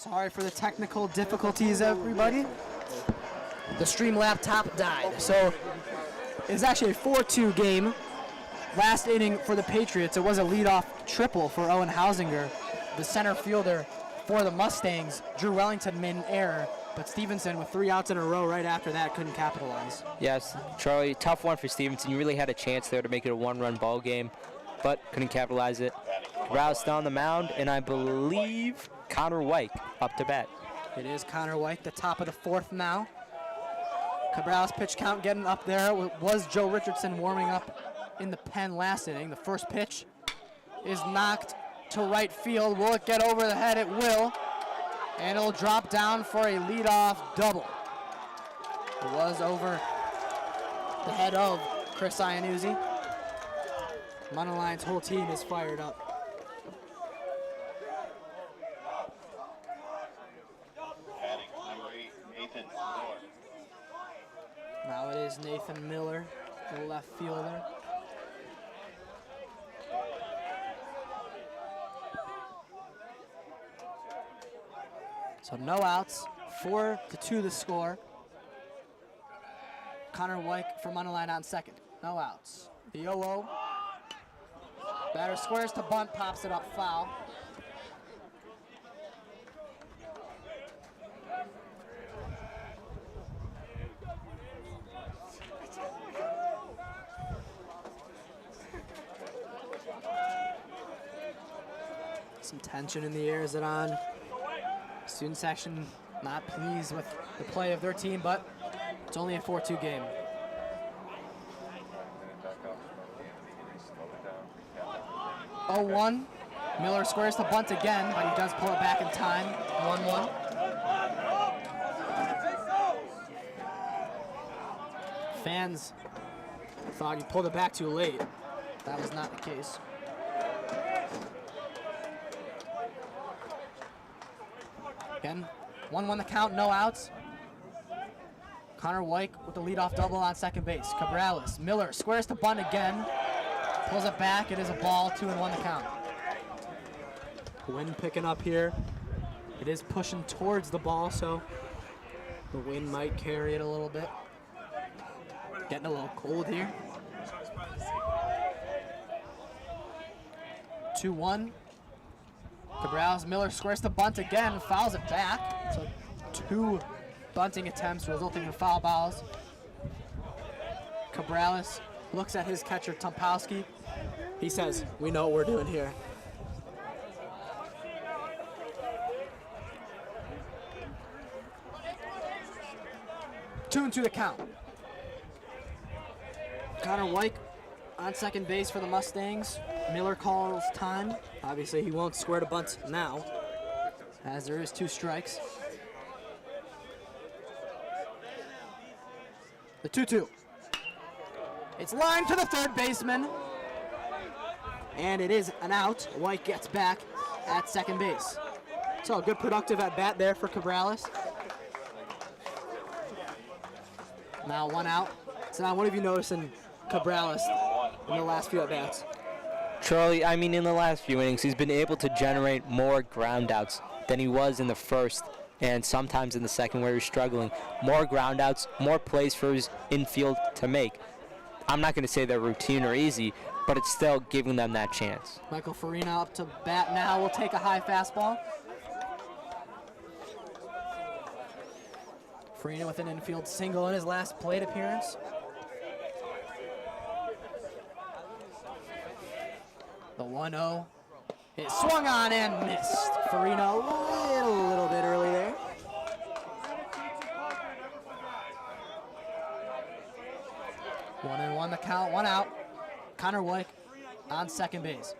Sorry for the technical difficulties, everybody. The stream laptop died. So it's actually a 4-2 game. Last inning for the Patriots, it was a leadoff triple for Owen Hausinger. The center fielder for the Mustangs, Drew Wellington, made an error, but Stevenson, with 3 outs in a row right after that, couldn't capitalize. Yes, Charlie, tough one for Stevenson. You really had a chance there to make it a 1-run ball game, but couldn't capitalize it. Cabral's still on the mound, and I believe Connor White up to bat. It is Connor White, the top of the 4th now. Cabral's pitch count getting up there. It was Joe Richardson warming up in the pen last inning. The first pitch is knocked to right field. Will it get over the head? It will. And it'll drop down for a leadoff double. It was over the head of Chris Iannuzzi. Mundelein's whole team is fired up. Batting number 8, Nathan Miller. Now it is Nathan Miller, the left fielder. So no outs, 4-2 the score. Connor White for Mundelein on second, no outs. The 0-0. Batter squares to bunt, pops it up foul. Some tension in the air as it on. Student section not pleased with the play of their team, but it's only a 4-2 game. Oh, 1. Miller squares the bunt again, but he does pull it back in time. 1-1. Fans thought he pulled it back too late. That was not the case. Again, 1-1 the count, no outs. Connor White with the leadoff double on second base. Cabrales, Miller squares to bunt again. Pulls it back, it is a ball, 2-1 the count. Wind picking up here. It is pushing towards the ball, so the wind might carry it a little bit. Getting a little cold here. 2-1. Cabrales, Miller squares to bunt again, fouls it back. So 2 bunting attempts resulting in foul balls. Cabrales looks at his catcher, Tompowski. He says, we know what we're doing here. Two and 2 the count. Connor White on second base for the Mustangs. Miller calls time. Obviously, he won't square to bunt now, as there is 2 strikes. The 2-2. It's lined to the third baseman, and it is an out. White gets back at second base. So a good productive at bat there for Cabrales. Now 1 out. So now what have you noticed in Cabrales in the last few at bats? Charlie, I mean, in the last few innings, he's been able to generate more ground outs than he was in the first and sometimes in the second where he was struggling. More ground outs, more plays for his infield to make. I'm not going to say they're routine or easy, but it's still giving them that chance. Michael Farina up to bat now. Will take a high fastball. Farina with an infield single in his last plate appearance. The 1-0 is swung on and missed. Farina a little bit early there. 1-1 the count, 1 out. Connor White on second base.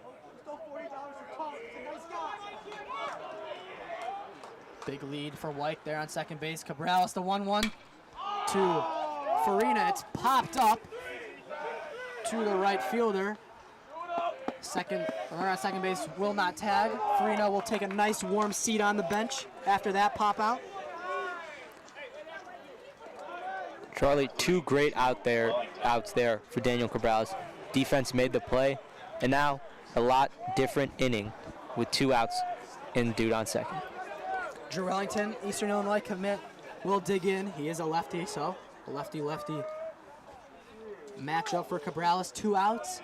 Big lead for White there on second base. Cabrales the 1-1 to Farina. It's popped up to the right fielder. Second, runner on second base will not tag. Farina will take a nice warm seat on the bench after that pop out. Charlie, 2 great outs there for Daniel Cabrales. Defense made the play, and now a lot different inning with 2 outs and dude on second. Drew Wellington, Eastern Illinois commit, will dig in. He is a lefty, so a lefty-lefty matchup for Cabrales. 2 outs.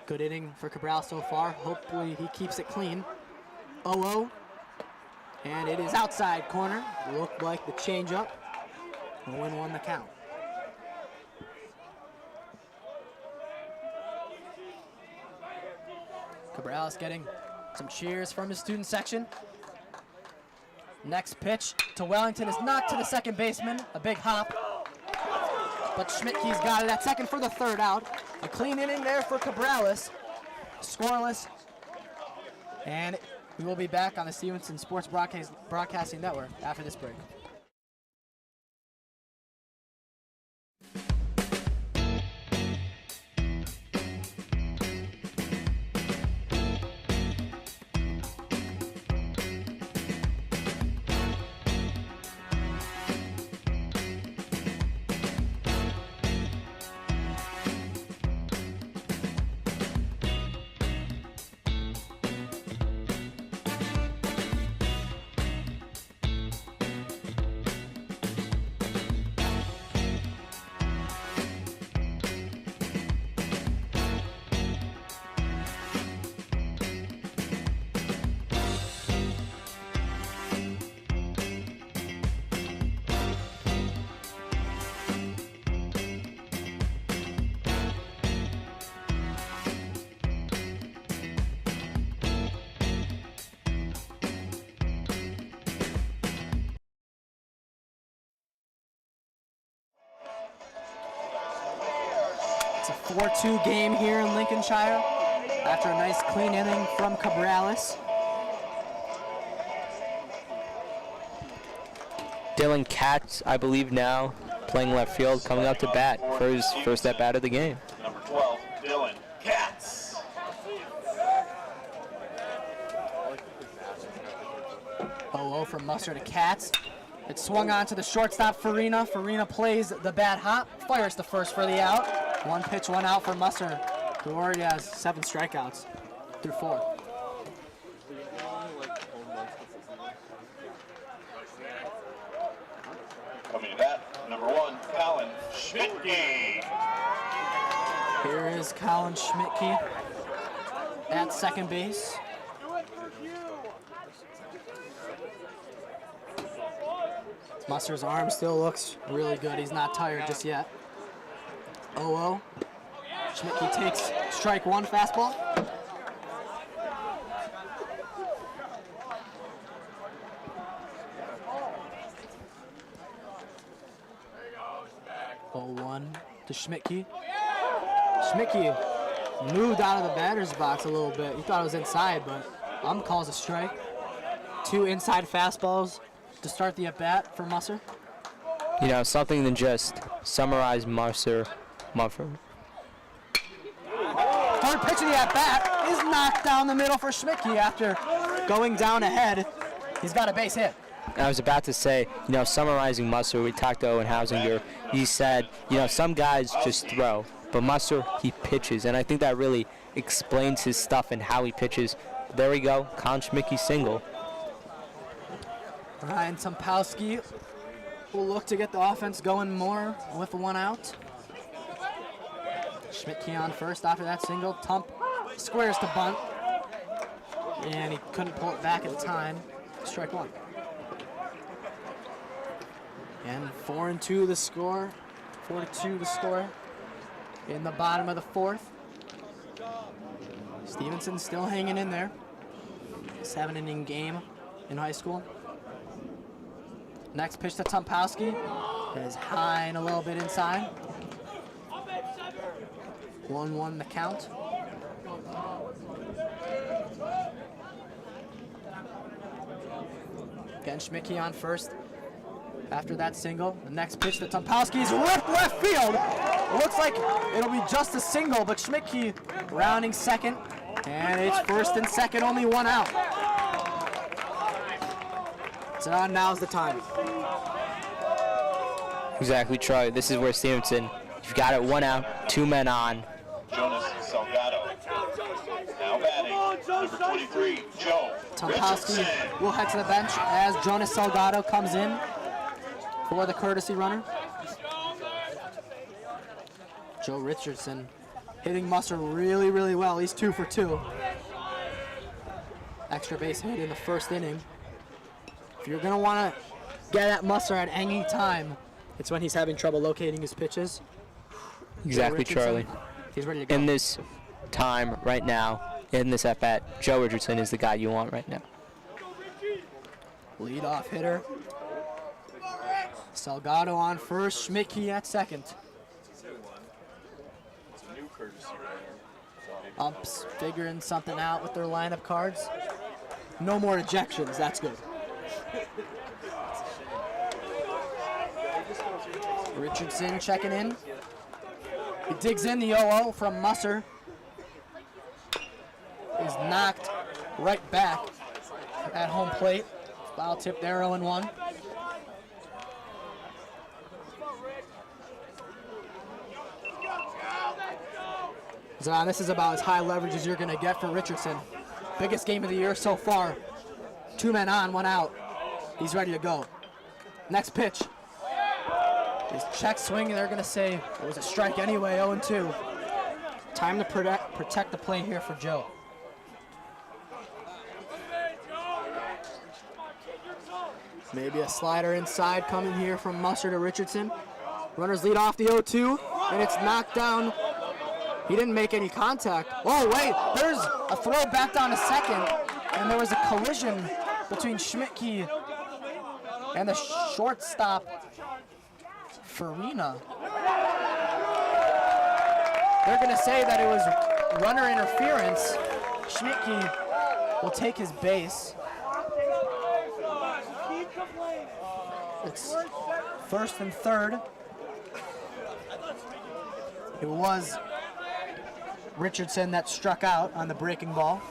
Good inning for Cabrales so far. Hopefully he keeps it clean. 0-0. And it is outside corner. Looked like the changeup. 0-1 the count. Cabrales getting some cheers from his student section. Next pitch to Wellington is knocked to the second baseman. A big hop. But Schmidtke's got it at second for the 3rd out. A clean inning there for Cabrales. Scoreless. And we will be back on the Stevenson Sports Broadcasting Network after this break. It's a 4-2 game here in Lincolnshire after a nice clean inning from Cabrales. Dylan Katz, I believe now, playing left field, coming up to bat for his first at bat of the game. Number 12, Dylan Katz. Oh, from Musser to Katz. It swung on to the shortstop, Farina. Farina plays the bat hop, fires the first for the out. 1 pitch, 1 out for Musser, who already has 7 strikeouts through 4. Coming to bat, number 1, Colin Schmidtke. Here is Colin Schmidtke at second base. Musser's arm still looks really good. He's not tired just yet. 0-0. Schmidtke takes strike 1 fastball. To Schmidtke. Schmidtke moved out of the batter's box a little bit. He thought it was inside, but calls a strike. 2 inside fastballs to start the at-bat for Musser. You know, something to just summarize Muffer. Third pitch of the at-bat is knocked down the middle for Schmidtke after going down ahead. He's got a base hit. I was about to say, you know, summarizing Musser, we talked to Owen Hausinger. He said, you know, some guys just throw, but Musser, he pitches. And I think that really explains his stuff and how he pitches. There we go, Colin Schmidtke single. Ryan Tumpowski will look to get the offense going more with 1 out. Schmidtke on first after that single. Tump squares to bunt. And he couldn't pull it back at the time. Strike 1. And 4-2 the score. 4-2 the score in the bottom of the 4th. Stevenson still hanging in there. 7-inning game in high school. Next pitch to Tumpowski is high and a little bit inside. 1-1 the count. Again, Schmidtke on first. After that single, the next pitch to Tumpowski is ripped left field. It looks like it'll be just a single, but Schmidtke rounding second. And it's first and second, only 1 out. So now's the time. Exactly, Troy. This is where Stevenson, you've got it 1 out, 2 men on. Jonas Salgado. Now batting, Number 23, Joe Tompowski Richardson. will head to the bench as Jonas Salgado comes in for the courtesy runner. Joe Richardson hitting Musser really, really well. He's 2 for 2. Extra base hit in the first inning. If you're going to want to get at Musser at any time, it's when he's having trouble locating his pitches. Exactly, Joe Richardson, Charlie. He's ready to go. In this time right now, in this at-bat, Joe Richardson is the guy you want right now. Leadoff hitter. Salgado on first, Schmidtke at second. Umps figuring something out with their lineup cards. No more ejections, that's good. Richardson checking in. He digs in the 0-0 from Musser. Is knocked right back at home plate. Foul tip there, 0-1. So this is about as high leverage as you're going to get for Richardson. Biggest game of the year so far. 2 men on, 1 out. He's ready to go. Next pitch. His check swing, they're going to say it was a strike anyway, 0-2. Time to protect the plate here for Joe. Maybe a slider inside coming here from Musser to Richardson. Runners lead off the 0-2, and it's knocked down. He didn't make any contact. Oh, wait, there's a throw back down to second, and there was a collision between Schmidtke and the shortstop, Farina. They're going to say that it was runner interference. Schmidtke will take his base. It's first and third. It was Richardson that struck out on the breaking ball.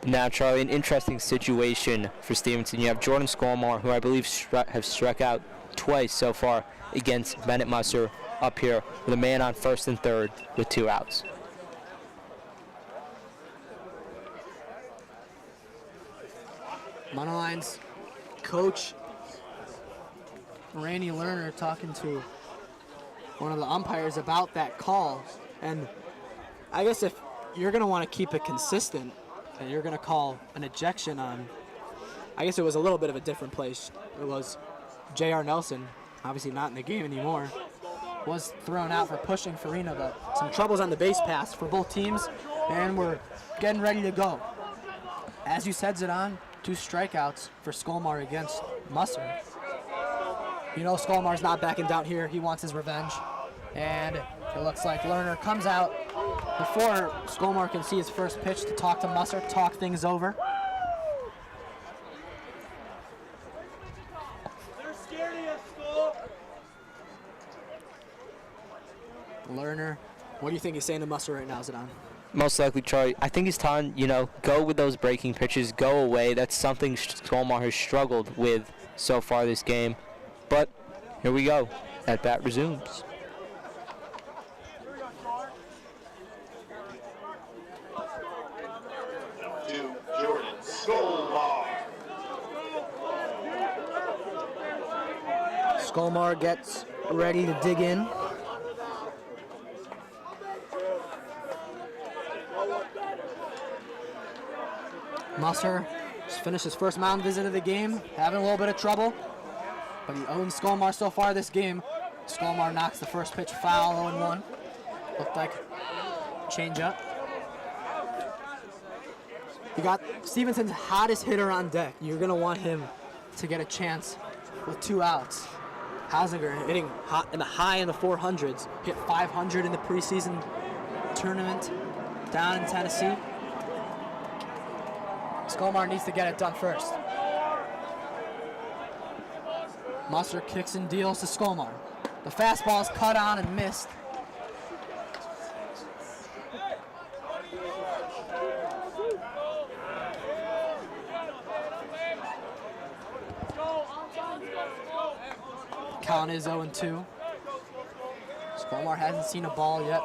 Now, Charlie, an interesting situation for Stevenson. You have Jordan Skolmar, who I believe have struck out twice so far against Bennett Musser up here with a man on first and third with 2 outs. Mundelein's coach, Randy Lerner, talking to one of the umpires about that call. And I guess if you're going to want to keep it consistent and you're going to call an ejection on, I guess it was a little bit of a different place. It was J.R. Nelson, obviously not in the game anymore, was thrown out for pushing Farina, but some troubles on the base pass for both teams, and we're getting ready to go. As you said, Zidane, 2 strikeouts for Skolmar against Musser. You know Skolmar's not backing down here. He wants his revenge. And it looks like Lerner comes out before Skolmar can see his first pitch to talk to Musser, talk things over. They're scared of you, Skol. Lerner, what do you think he's saying to Musser right now, Zidane? Most likely, Charlie, I think he's telling, go with those breaking pitches, go away. That's something Skolmar has struggled with so far this game. But here we go. At bat resumes. To Jordan Skolmar. Skolmar gets ready to dig in. Musser just finished his first mound visit of the game, having a little bit of trouble, but he owns Skolmar so far this game. Skolmar knocks the first pitch foul, 0-1. Looked like changeup. You got Stevenson's hottest hitter on deck. You're going to want him to get a chance with 2 outs. Hausinger hitting hot in the high in the 400s, hit 500 in the preseason tournament down in Tennessee. Skolmar needs to get it done first. Musser kicks and deals to Skolmar. The fastball is cut on and missed. Count is 0-2. Skolmar hasn't seen a ball yet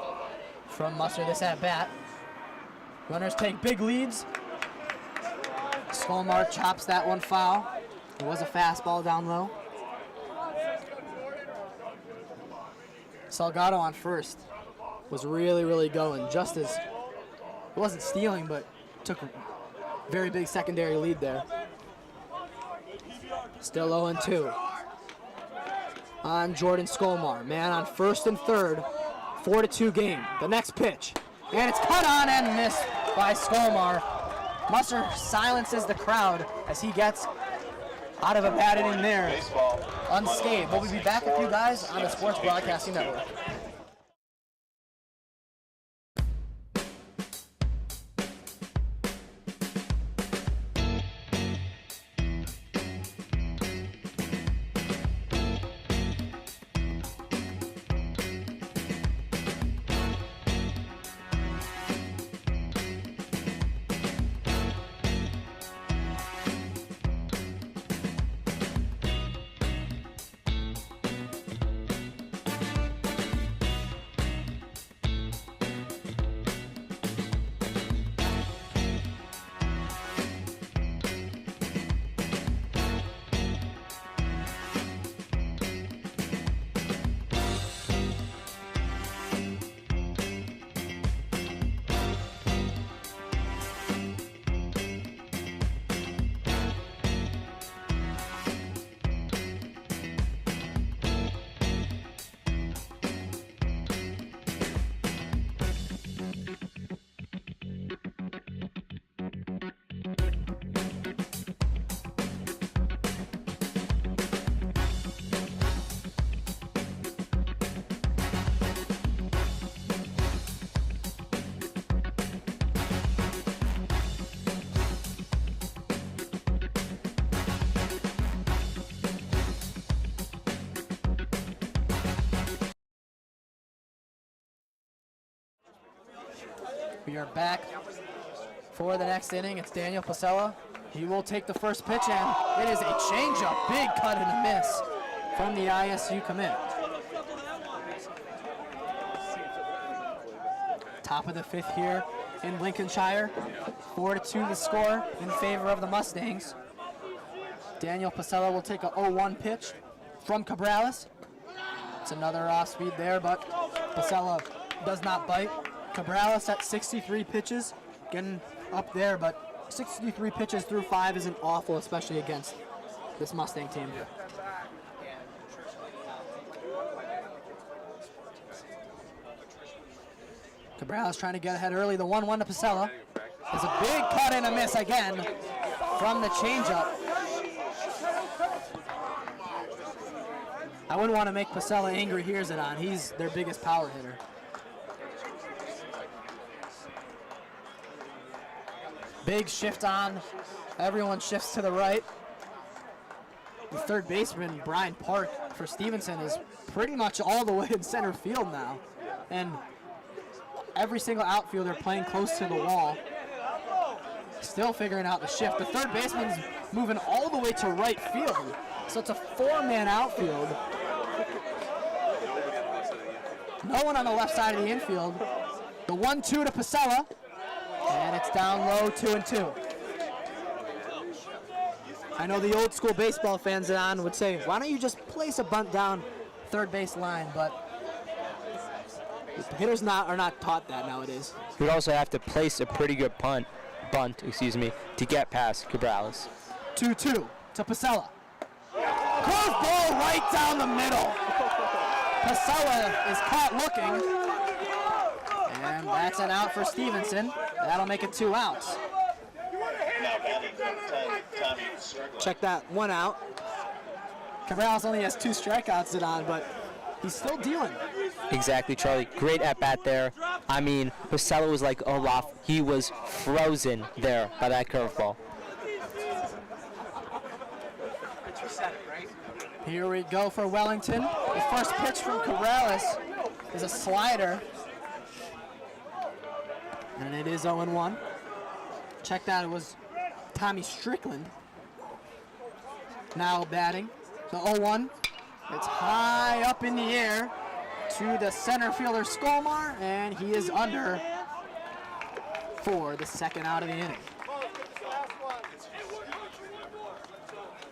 from Muster this at bat. Runners take big leads. Skolmar chops that one foul. It was a fastball down low. Salgado on first was really going. Just as, it wasn't stealing, but took a very big secondary lead there. Still 0-2. On Jordan Skolmar. Man on first and third. 4-2 game. The next pitch. And it's cut on and missed by Skolmar. Muster silences the crowd as he gets out of a bad inning there unscathed. But we'll be back with you guys on the Sports Broadcasting Network. We are back for the next inning. It's Daniel Pasella. He will take the first pitch, and it is a changeup. Big cut and a miss from the ISU commit. Top of the fifth here in Lincolnshire. 4-2 the score in favor of the Mustangs. Daniel Pasella will take a 0-1 pitch from Cabrales. It's another off speed there, but Pasella does not bite. Cabrales at 63 pitches, getting up there, but 63 pitches through 5 isn't awful, especially against this Mustang team. Cabrales trying to get ahead early. The 1-1 to Pasella. There's a big cut and a miss again from the changeup. I wouldn't want to make Pasella angry. Here's it on. He's their biggest power hitter. Big shift on. Everyone shifts to the right. The third baseman, Brian Park, for Stevenson is pretty much all the way in center field now. And every single outfielder playing close to the wall. Still figuring out the shift. The third baseman's moving all the way to right field. So it's a 4-man outfield. No one on the left side of the infield. The 1-2 to Pasella. And it's down low, 2-2. I know the old school baseball fans on would say, why don't you just place a bunt down third base line? But hitters are not taught that nowadays. You would also have to place a pretty good bunt, to get past Cabrales. 2-2 to Pasella. Curveball right down the middle. Pasella is caught looking. And that's an out for Stevenson. That'll make it 2 outs. Check that, 1 out. Cabrales only has 2 strikeouts on, but he's still dealing. Exactly, Charlie. Great at bat there. I mean, Pasella was like Olaf. He was frozen there by that curveball. Here we go for Wellington. The first pitch from Cabrales is a slider. And it is 0-1. Check that, it was Tommy Strickland. Now batting. The 0-1. It's high up in the air. to the center fielder Skolmar, and he is under for the second out of the inning.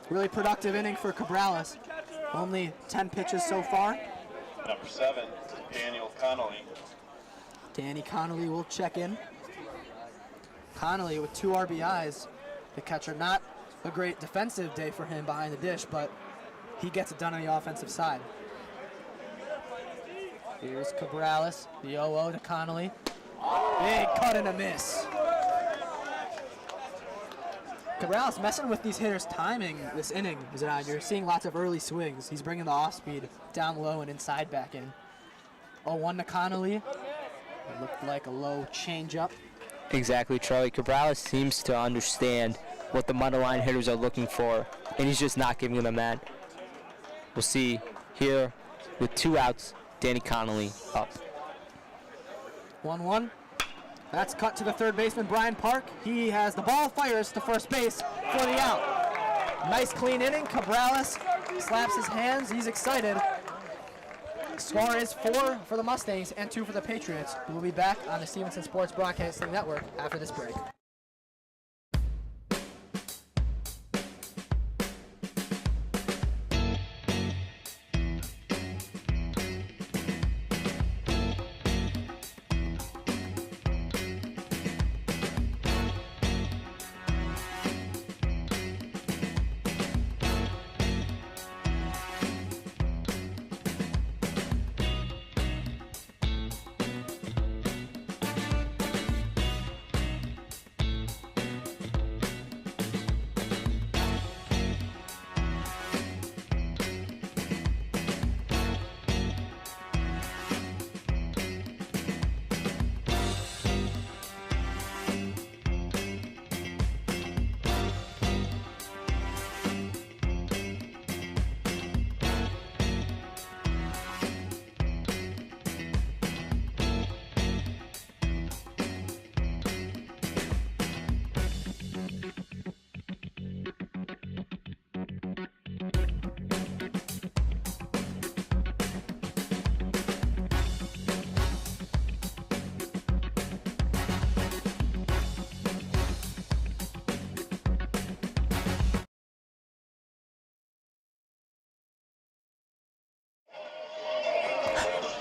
Really productive inning for Cabrales. Only 10 pitches so far. Number 7, Daniel Connolly. Danny Connolly will check in. Connolly with 2 RBIs. The catcher, not a great defensive day for him behind the dish, but he gets it done on the offensive side. Here's Cabrales, the 0-0 to Connolly. Big cut and a miss. Cabrales messing with these hitters' timing this inning. You're seeing lots of early swings. He's bringing the off-speed down low and inside back in. 0-1 to Connolly. It looked like a low changeup. Exactly, Charlie. Cabrales seems to understand what the Mundelein hitters are looking for, and he's just not giving them that. We'll see here with 2 outs, Danny Connolly up. 1-1. That's cut to the third baseman, Brian Park. He has the ball, fires to first base for the out. Nice clean inning. Cabrales slaps his hands. He's excited. Score is 4 for the Mustangs and 2 for the Patriots. We'll be back on the Stevenson Sports Broadcasting Network after this break.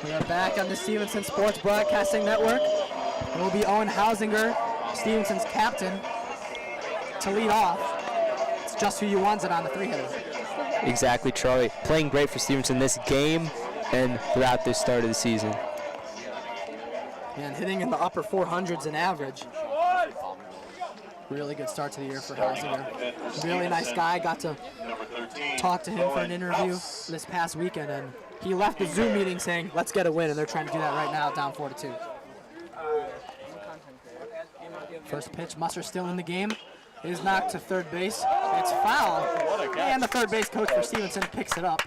We are back on the Stevenson Sports Broadcasting Network. It will be Owen Hausinger, Stevenson's captain, to lead off. It's just who you wants it on the 3-hitter. Exactly, Charlie. Playing great for Stevenson this game and throughout this start of the season. And hitting in the upper 400s in average. Really good start to the year for Hausinger. Really nice guy. Got to talk to him for an interview this past weekend, and he left the Zoom meeting saying, let's get a win, and they're trying to do that right now, down 4-2. First pitch, Musser still in the game. It is knocked to third base. It's foul, and the third base coach for Stevenson picks it up.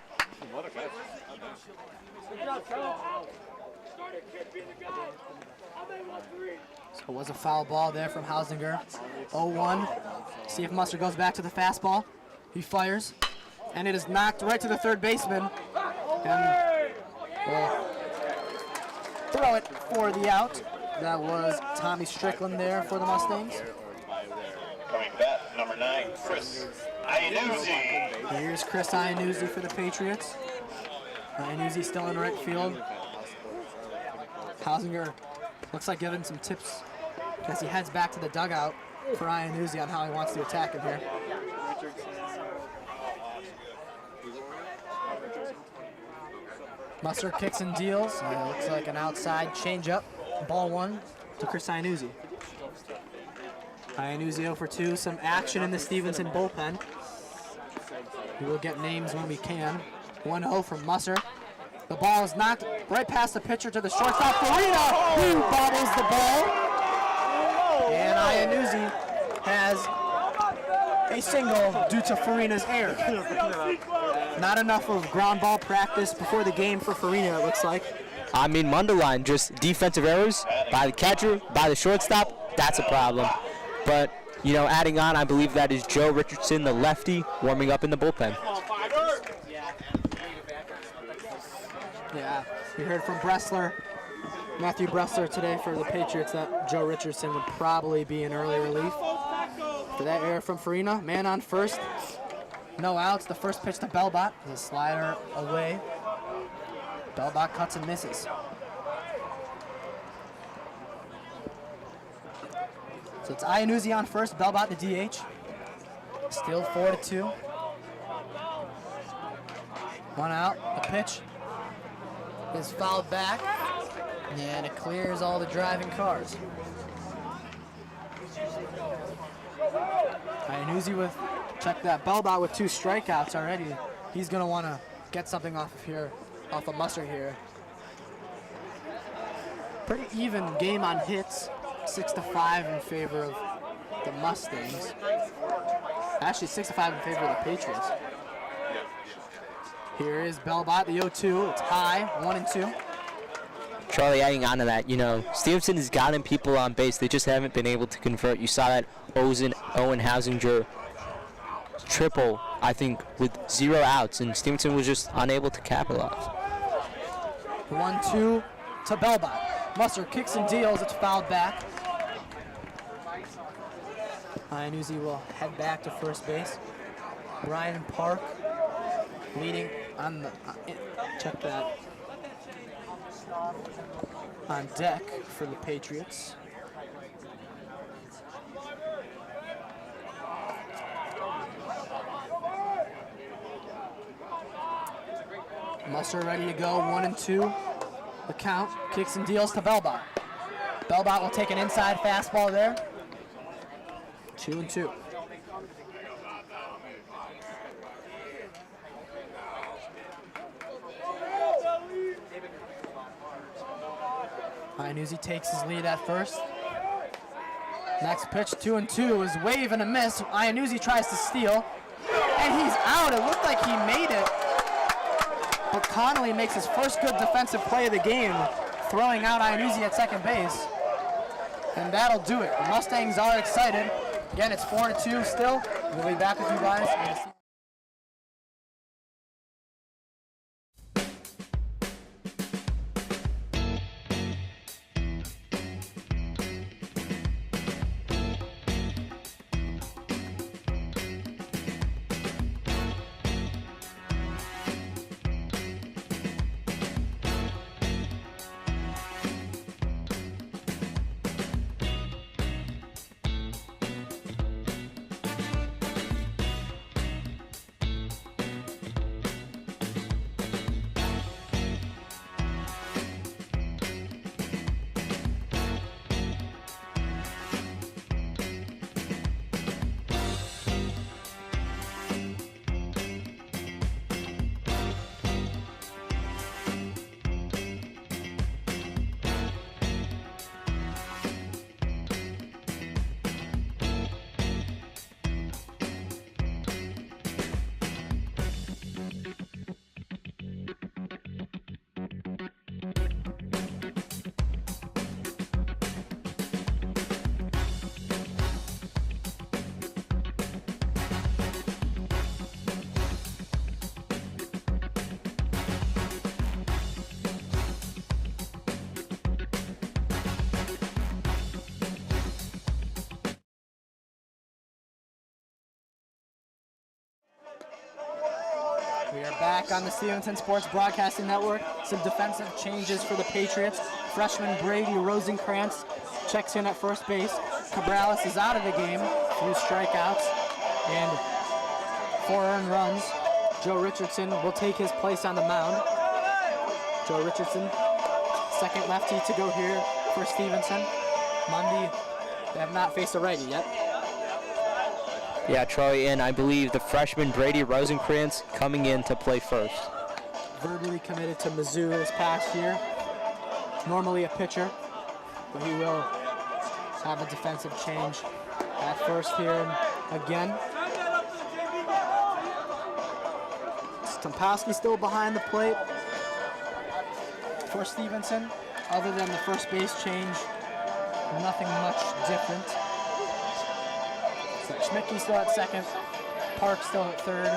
So it was a foul ball there from Hausinger. 0-1. See if Musser goes back to the fastball. He fires, and it is knocked right to the third baseman. And we'll throw it for the out. That was Tommy Strickland there for the Mustangs. Coming back, number 9, Chris Iannuzzi. Here's Chris Iannuzzi for the Patriots. Iannuzzi still in right field. Hausinger looks like giving some tips as he heads back to the dugout for Iannuzzi on how he wants to attack him here. Musser kicks and deals. Looks like an outside changeup. Ball 1 to Chris Iannuzzi. Iannuzzi 0 for 2. Some action in the Stevenson bullpen. We will get names when we can. 1-0 from Musser. The ball is knocked right past the pitcher to the shortstop. Farina, who bobbles the ball. And Iannuzzi has a single due to Farina's error. Not enough of ground ball practice before the game for Farina, it looks like. I mean, Mundelein, just defensive errors by the catcher, by the shortstop, that's a problem. But, you know, adding on, I believe that is Joe Richardson, the lefty, warming up in the bullpen. Yeah. We heard from Matthew Bressler today for the Patriots that Joe Richardson would probably be an early relief. For that error from Farina, man on first. No outs. The first pitch to Belbot. The slider away. Belbot cuts and misses. So it's Iannuzzi on first, Belbot the DH. Still 4-2. One out, a pitch is fouled back, and it clears all the driving cars. Iannuzzi with, check that, Belbot with 2 strikeouts already. He's gonna wanna get something off of Mustard here. Pretty even game on hits, 6-5 in favor of the Mustangs. Actually 6-5 in favor of the Patriots. Here is Belbot, the 0-2. It's high, 1-2. Charlie, adding on to that, Stevenson has gotten people on base. They just haven't been able to convert. You saw that Owen Hausinger triple, I think, with 0 outs, and Stevenson was just unable to capitalize. 1-2 to Belbot. Mustard kicks and deals. It's fouled back. Iannuzzi will head back to first base. Ryan Park leading on the check that on deck for the Patriots. Mustard ready to go, 1-2. The count, kicks and deals to Belbot. Belbot will take an inside fastball there. 2-2. Iannuzzi takes his lead at first. Next pitch, 2-2, is wave and a miss. Iannuzzi tries to steal, and he's out. It looked like he made it, but Connolly makes his first good defensive play of the game, throwing out Iannuzzi at second base, and that'll do it. The Mustangs are excited. Again, it's 4-2 still. We'll be back with you guys. We are back on the Stevenson Sports Broadcasting Network. Some defensive changes for the Patriots. Freshman Brady Rosenkrantz checks in at first base. Cabrales is out of the game, 2 strikeouts and 4 earned runs. Joe Richardson will take his place on the mound. Joe Richardson, second lefty to go here for Stevenson. Mundy, they have not faced a righty yet. Yeah, Charlie, and I believe the freshman Brady Rosenkrantz coming in to play first. Verbally committed to Mizzou this past year. Normally a pitcher, but he will have a defensive change at first here again. Stompowski still behind the plate for Stevenson. Other than the first base change, nothing much different. So Schmidtke still at second, Park still at third.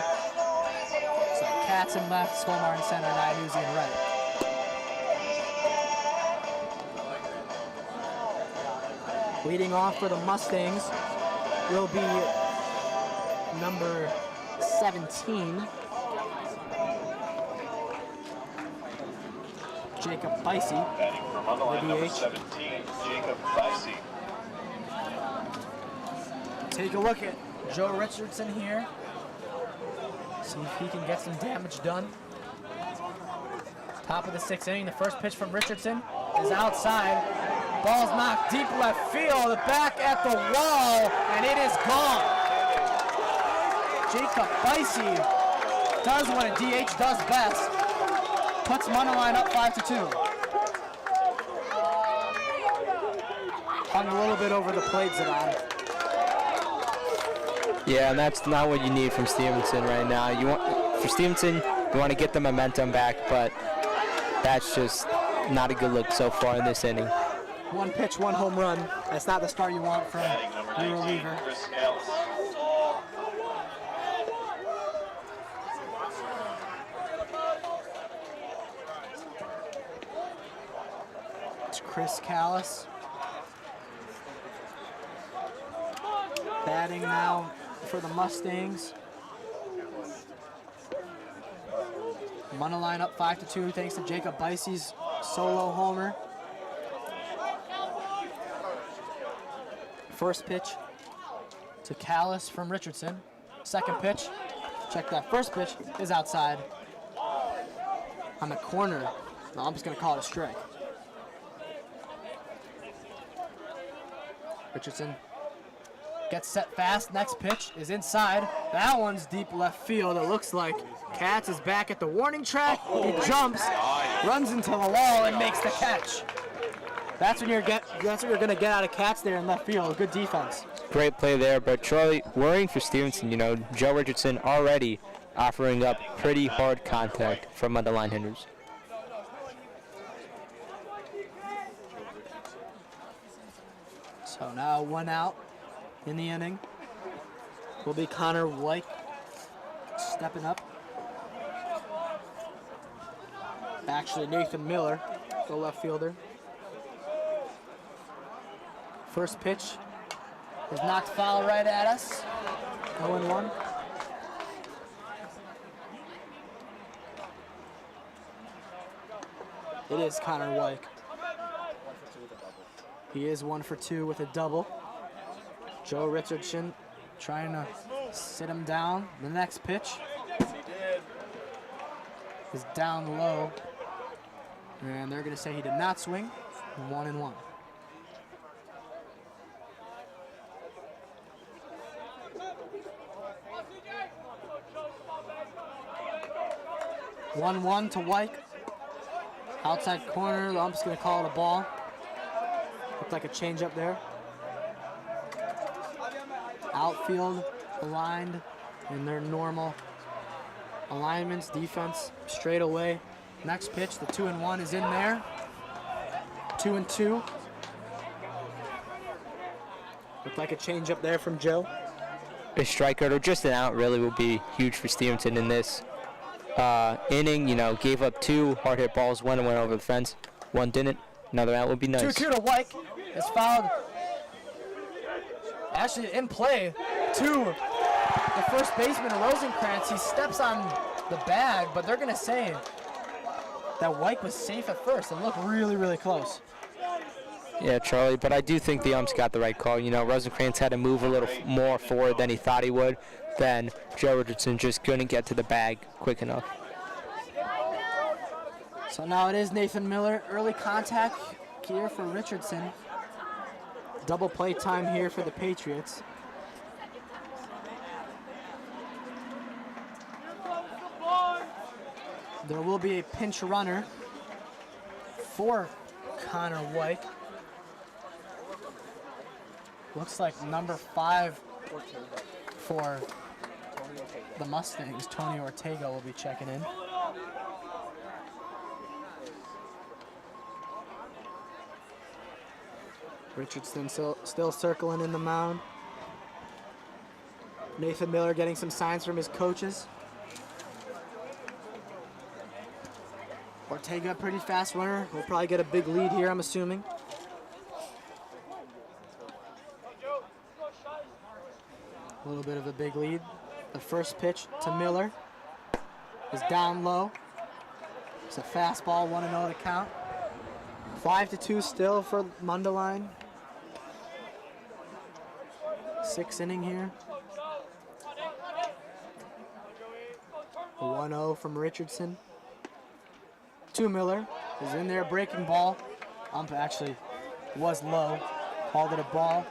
So Katz in left, Swomar in center, and Iannuzzi in right. Leading off for the Mustangs will be number 17, Jacob Bicey. Batting for Mundelein, number DH. 17, Jacob Varsity. Take a look at Joe Richardson here. See if he can get some damage done. Top of the 6th inning, the first pitch from Richardson is outside. Ball's knocked deep left field, back at the wall, and it is gone. Jacob Bicey does what a DH does best. Puts Mundelein up 5-2. Hung a little bit over the plate, Zidane. Yeah, and that's not what you need from Stevenson right now. For Stevenson, you want to get the momentum back, but that's just not a good look so far in this inning. One pitch, one home run. That's not the start you want from Batting number your 19, reliever. Chris Ellis. It's Chris Callis. Batting now for the Mustangs. Mundelein up 5-2 thanks to Jacob Bicey's solo homer. First pitch to Callis from Richardson. Second pitch, check that. First pitch is outside on the corner. No, I'm just going to call it a strike. Richardson gets set fast. Next pitch is inside. That one's deep left field. It looks like Katz is back at the warning track. He jumps, runs into the wall, and makes the catch. That's what you're gonna get out of Katz there in left field. Good defense. Great play there, but Charlie, worrying for Stevenson, Joe Richardson already offering up pretty hard contact from Mundelein hitters. So now 1 out in the inning will be Connor White stepping up. Actually, Nathan Miller, the left fielder. First pitch is knocked foul right at us. 0-1. It is Connor White. He is 1 for 2 with a double. Joe Richardson trying to sit him down. The next pitch is down low. And they're going to say he did not swing. 1-1. One to White. Outside corner, the ump's going to call it a ball. Looked like a changeup there. Outfield aligned in their normal alignments. Defense straight away. Next pitch, the 2-1 is in there. 2-2. Looked like a changeup there from Joe. A strikeout or just an out really will be huge for Stevenson in this inning. Gave up 2 hard hit balls. One went over the fence. One didn't. Another out would be nice. 2-2 to White. Is fouled. Actually in play to the first baseman, Rosenkrantz. He steps on the bag, but they're going to say that White was safe at first and looked really, really close. Yeah, Charlie, but I do think the umps got the right call. Rosenkrantz had to move a little more forward than he thought he would. Then Joe Richardson just couldn't get to the bag quick enough. So now it is Nathan Miller. Early contact here for Richardson. Double play time here for the Patriots. There will be a pinch runner for Connor White. Looks like number 5 for the Mustangs, Tony Ortega, will be checking in. Richardson still circling in the mound. Nathan Miller getting some signs from his coaches. Ortega, pretty fast runner. We'll probably get a big lead here, I'm assuming. A little bit of a big lead. The first pitch to Miller is down low. It's a fastball, 1-0 to count. 5-2 still for Mundelein. 6th inning here. 1-0 from Richardson. To Miller is in there, breaking ball. Ump actually was low, called it a ball.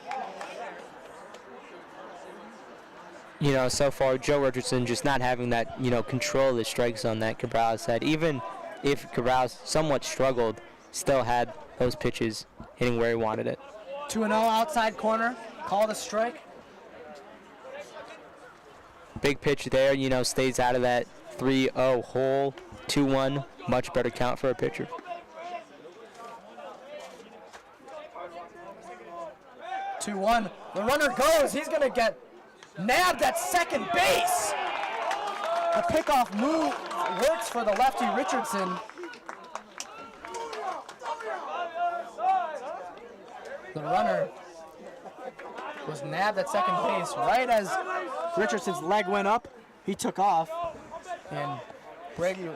You know, so far, Joe Richardson just not having that, control of the strike zone that Cabrales had. Even if Cabrales somewhat struggled, still had those pitches hitting where he wanted it. 2-0 outside corner, called a strike. Big pitch there, stays out of that 3-0 hole. 2-1, much better count for a pitcher. Two one. The runner goes. He's going to get nabbed at second base. The pickoff move works for the lefty Richardson. The runner was nabbed at second base right as Richardson's leg went up. He took off, and Brady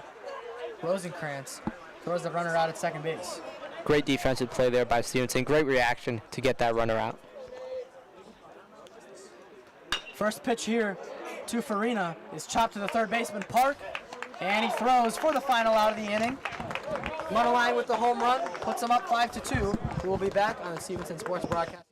Rosenkrantz throws the runner out at second base. Great defensive play there by Stevenson. Great reaction to get that runner out. First pitch here to Farina is chopped to the third baseman Park, and he throws for the final out of the inning. Mundelein with the home run puts them up 5-2. We will be back on the Stevenson Sports Broadcasting.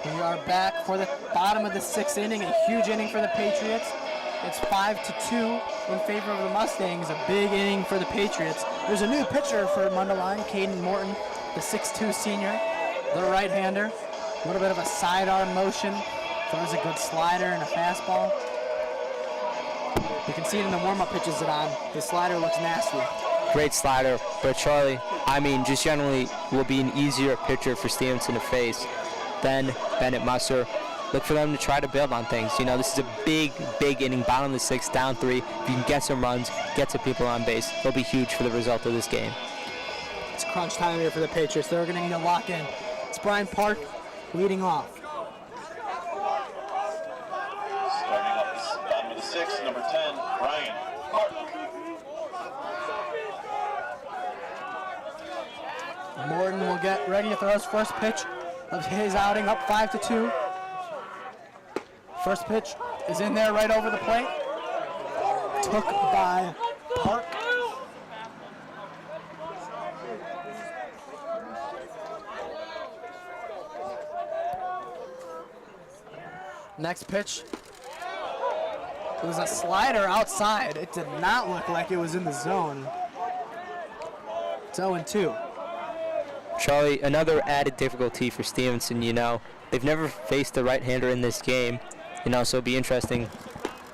We are back for the bottom of the 6th inning, a huge inning for the Patriots. It's 5-2 in favor of the Mustangs, a big inning for the Patriots. There's a new pitcher for Mundelein, Caden Morton, the 6'2 senior, the right-hander. A little bit of a sidearm motion, throws a good slider and a fastball. You can see it in the warm-up pitches that on. His slider looks nasty. Great slider, but Charlie, just generally will be an easier pitcher for Stevenson to face than Bennett Musser. Look for them to try to build on things. This is a big inning, bottom of the 6th, down 3. If you can get some runs, get some people on base, it'll be huge for the result of this game. It's crunch time here for the Patriots. They're going to need to lock in. It's Brian Park leading off. Starting up the bottom of the 6th, number 10, Brian Park. Morton will get ready to throw his first pitch of his outing, up 5-2. First pitch is in there right over the plate. Took by Park. Next pitch. It was a slider outside. It did not look like it was in the zone. It's 0-2. Charlie, another added difficulty for Stevenson, They've never faced a right-hander in this game, so it'll be interesting.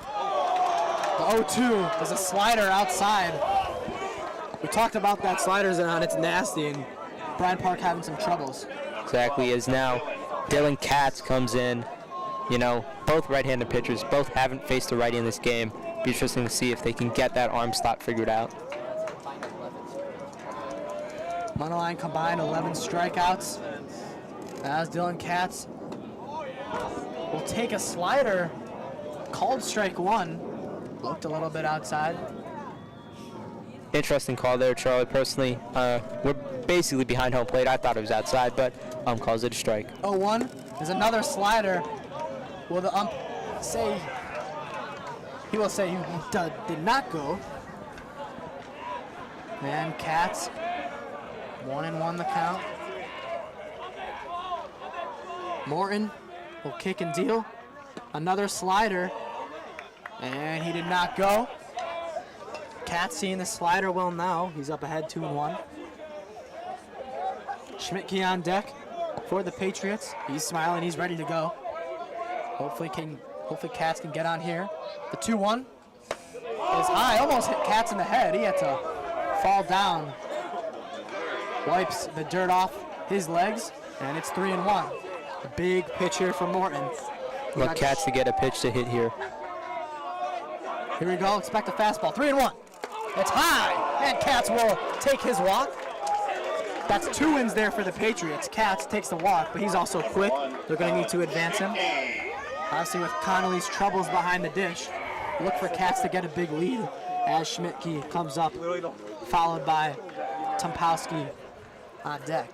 The 0-2 is a slider outside. We talked about that slider's on. It's nasty, and Brian Park having some troubles. Exactly, as now Dylan Katz comes in. Both right-handed pitchers, both haven't faced a righty in this game. Be interesting to see if they can get that arm slot figured out. Mundelein combined 11 strikeouts. As Dylan Katz will take a slider, called strike one. Looked a little bit outside. Interesting call there, Charlie. Personally, we're basically behind home plate. I thought it was outside, but calls it a strike. 0-1 is another slider. Will the ump say, he will say he did not go. And Katz, 1-1 the count. Morton will kick and deal. Another slider, and he did not go. Katz seeing the slider well now. He's up ahead 2-1. Schmidtke on deck for the Patriots. He's smiling. He's ready to go. Hopefully Katz can get on here. The 2-1 is high. Almost hit Katz in the head. He had to fall down. Wipes the dirt off his legs, and it's 3-1. A big pitch here for Morton. Look, Katz to get a pitch to hit here. Here we go. Expect a fastball. 3-1. It's high, and Katz will take his walk. That's 2 wins there for the Patriots. Katz takes the walk, but he's also quick. They're going to need to advance him. Obviously, with Connolly's troubles behind the dish, look for Katz to get a big lead as Schmidtke comes up, followed by Tompowski on deck.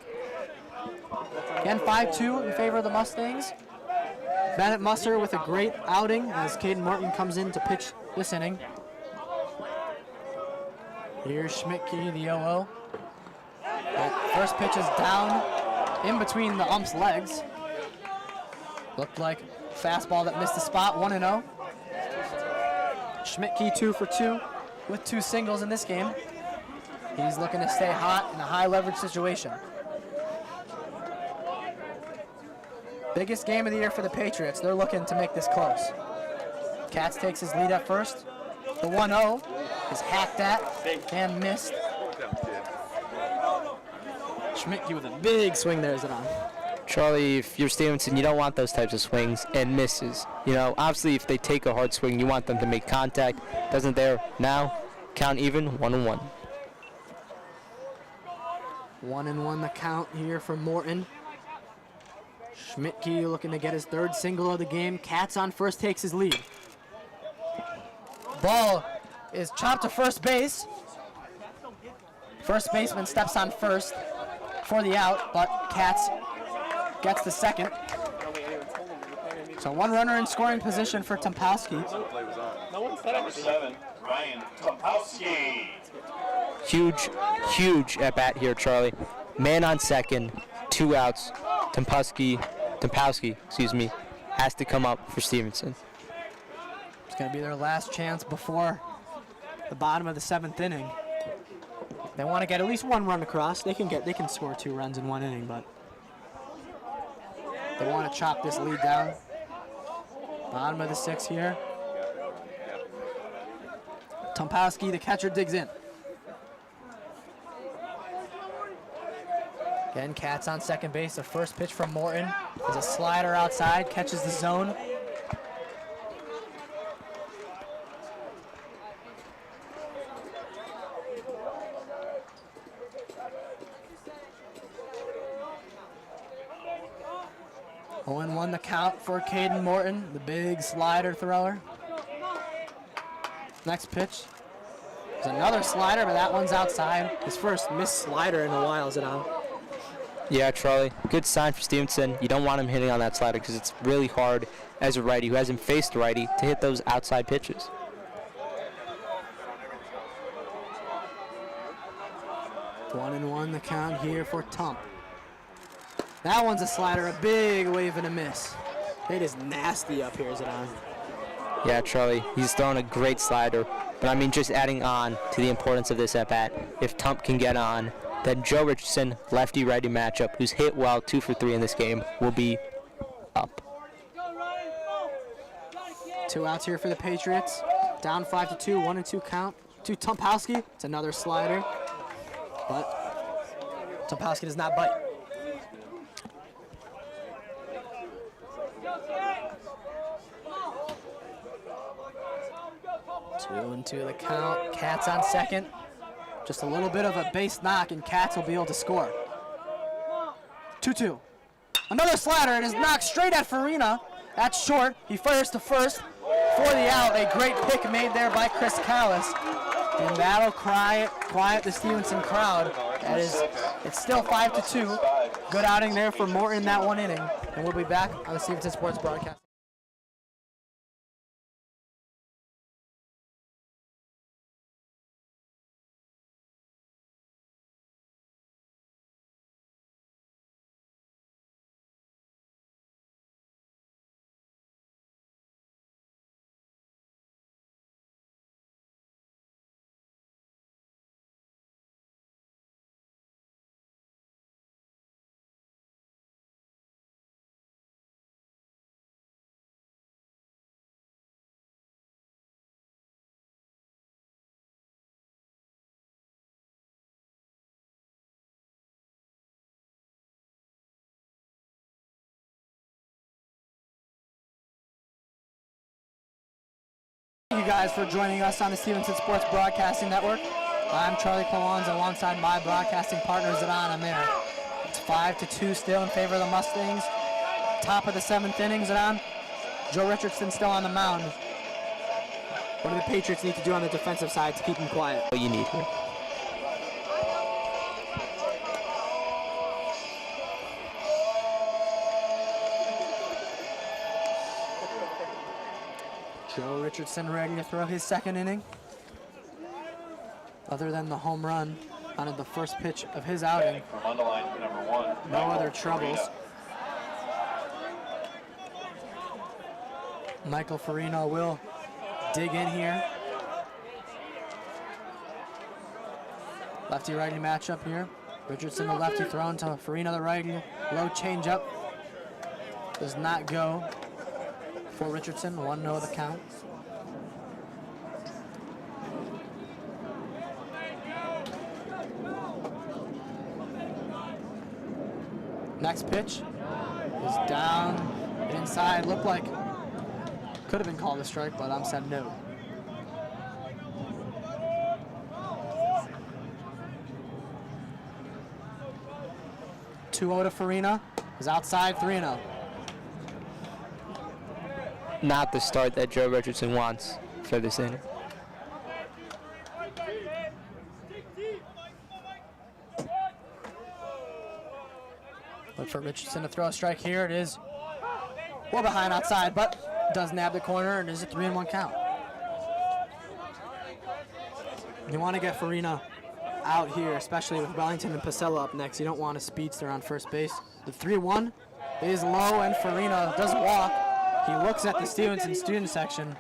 Again, 5-2 in favor of the Mustangs. Bennett Musser with a great outing as Caden Morton comes in to pitch this inning. Here's Schmidtke, the 0-0. First pitch is down in between the ump's legs. Looked like fastball that missed the spot, 1-0. Schmidtke 2 for 2 with 2 singles in this game. He's looking to stay hot in a high leverage situation. Biggest game of the year for the Patriots. They're looking to make this close. Katz takes his lead at first. The 1-0 is hacked at and missed. Schmidtke with a big swing there, is it on? Charlie, if you're Stevenson, you don't want those types of swings and misses. You know, obviously, if they take a hard swing, you want them to make contact. Doesn't there now? Count even, 1-1. 1-1 the count here for Morton. Schmidtke looking to get his 3rd single of the game. Katz on first takes his lead. Ball is chopped to first base. First baseman steps on first for the out, but Katz gets the second. So 1 runner in scoring position for Tompowski. Number 7, Ryan Tompowski. Huge at bat here, Charlie. Man on second, 2 outs. Tompowski, has to come up for Stevenson. It's going to be their last chance before the bottom of the 7th inning. They want to get at least 1 run across. They can score 2 runs in 1 inning, but they want to chop this lead down. Bottom of the 6th here. Tompowski, the catcher, digs in. Again, Katz on second base. The first pitch from Morton is a slider outside, catches the zone. Oh, 0-1 the count for Caden Morton, the big slider thrower. Next pitch is another slider, but that one's outside. His first missed slider in a while, is it on? Yeah, Charlie, good sign for Stevenson. You don't want him hitting on that slider because it's really hard as a righty who hasn't faced a righty to hit those outside pitches. One and one the count here for Tump. That one's a slider, a big wave and a miss. It is nasty up here, is it on? Yeah, Charlie, he's throwing a great slider. But I mean, just adding on to the importance of this at-bat, if Tump can get on, then Joe Richardson, lefty-righty matchup, who's hit well 2 for 3 in this game, will be up. 2 outs here for the Patriots. Down 5-2, 1-2 count to Tompowski. It's another slider, but Tompowski does not bite. Two and two the count. Katz on second. Just a little bit of a base knock, and Katz will be able to score. 2-2. Another slider, and is knocked straight at Farina. That's short. He fires to first for the out. A great pick made there by Chris Callis. And that'll quiet the Stevenson crowd. It's still 5-2. Good outing there for Morton that one inning. And we'll be back on the Stevenson Sports broadcast. Thank you guys for joining us on the Stevenson Sports Broadcasting Network. I'm Charlie Clewans alongside my broadcasting partners at On and there. It's 5-2 still in favor of the Mustangs. Top of the 7th innings at On. Joe Richardson still on the mound. What do the Patriots need to do on the defensive side to keep them quiet? What you need here. Joe Richardson ready to throw his second inning. Other than the home run on the first pitch of his outing, From Mundelein, number 1. no other troubles. Michael Farina will dig in here. Lefty-righty matchup here. Richardson the lefty thrown to Farina the righty. Low changeup. Does not go for Richardson. 1-0 the count. Next pitch is down inside. Looked like could have been called a strike, but I'm said no. Two-0 to Farina. Is outside 3-0. Not the start that Joe Richardson wants for this inning. Look for Richardson to throw a strike here. It is well behind outside, but does nab the corner, and is a 3-1 count. You want to get Farina out here, especially with Wellington and Pasella up next. You don't want a speedster on first base. The 3-1 is low, and Farina does walk. He looks at the Stevenson student section.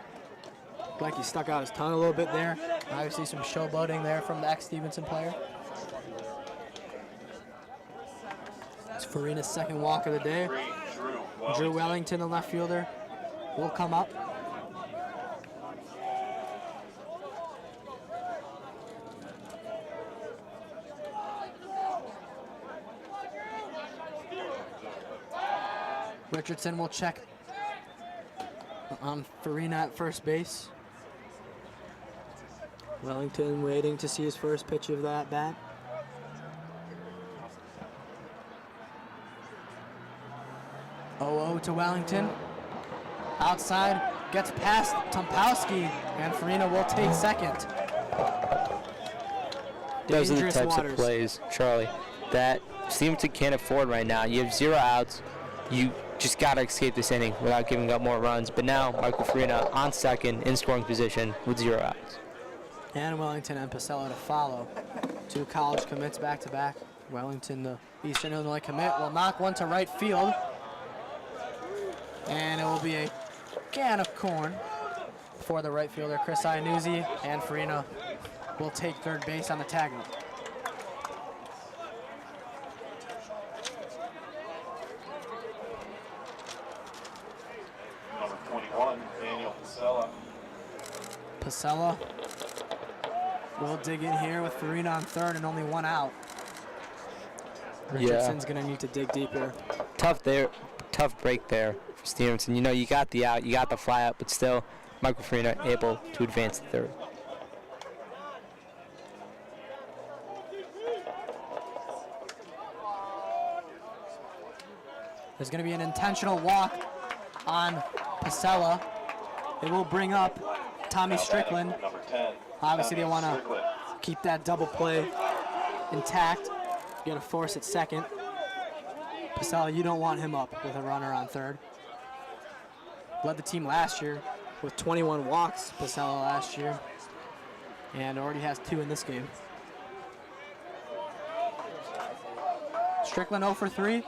Looked like he stuck out his tongue a little bit there. Obviously some showboating there from the ex-Stevenson player. It's Farina's second walk of the day. Drew Wellington, the left fielder, will come up. Richardson will check on Farina at first base. Wellington waiting to see his first pitch of that bat. To Wellington. Outside, gets past Tompowski, and Farina will take second. Those are the Dangerous types waters. of plays, Charlie, that Stevenson can't afford right now. You have 0 outs. You just got to escape this inning without giving up more runs. But now, Michael Farina on second in scoring position with 0 outs. And Wellington and Pasella to follow. 2 college commits back-to-back. Wellington, the Eastern Illinois commit, will knock one to right field. And it will be a can of corn for the right fielder, Chris Iannuzzi, and Farina will take third base on the tag-up. Number 21, Daniel Pasella. Pasella will dig in here with Farina on third and only 1 out. Richardson's going to need to dig deeper. Tough break there for Stevenson. You know, you got the out, you got the fly out, but still, Michael Farina able to advance to third. There's going to be an intentional walk on Pasella. It will bring up Tommy Strickland. Number 10. Obviously, they want to Strickland. keep that double play intact. You're going to force it second. Pasella, you don't want him up with a runner on third. Led the team last year with 21 walks, Pasella last year, and already has 2 in this game. Strickland 0 for 3.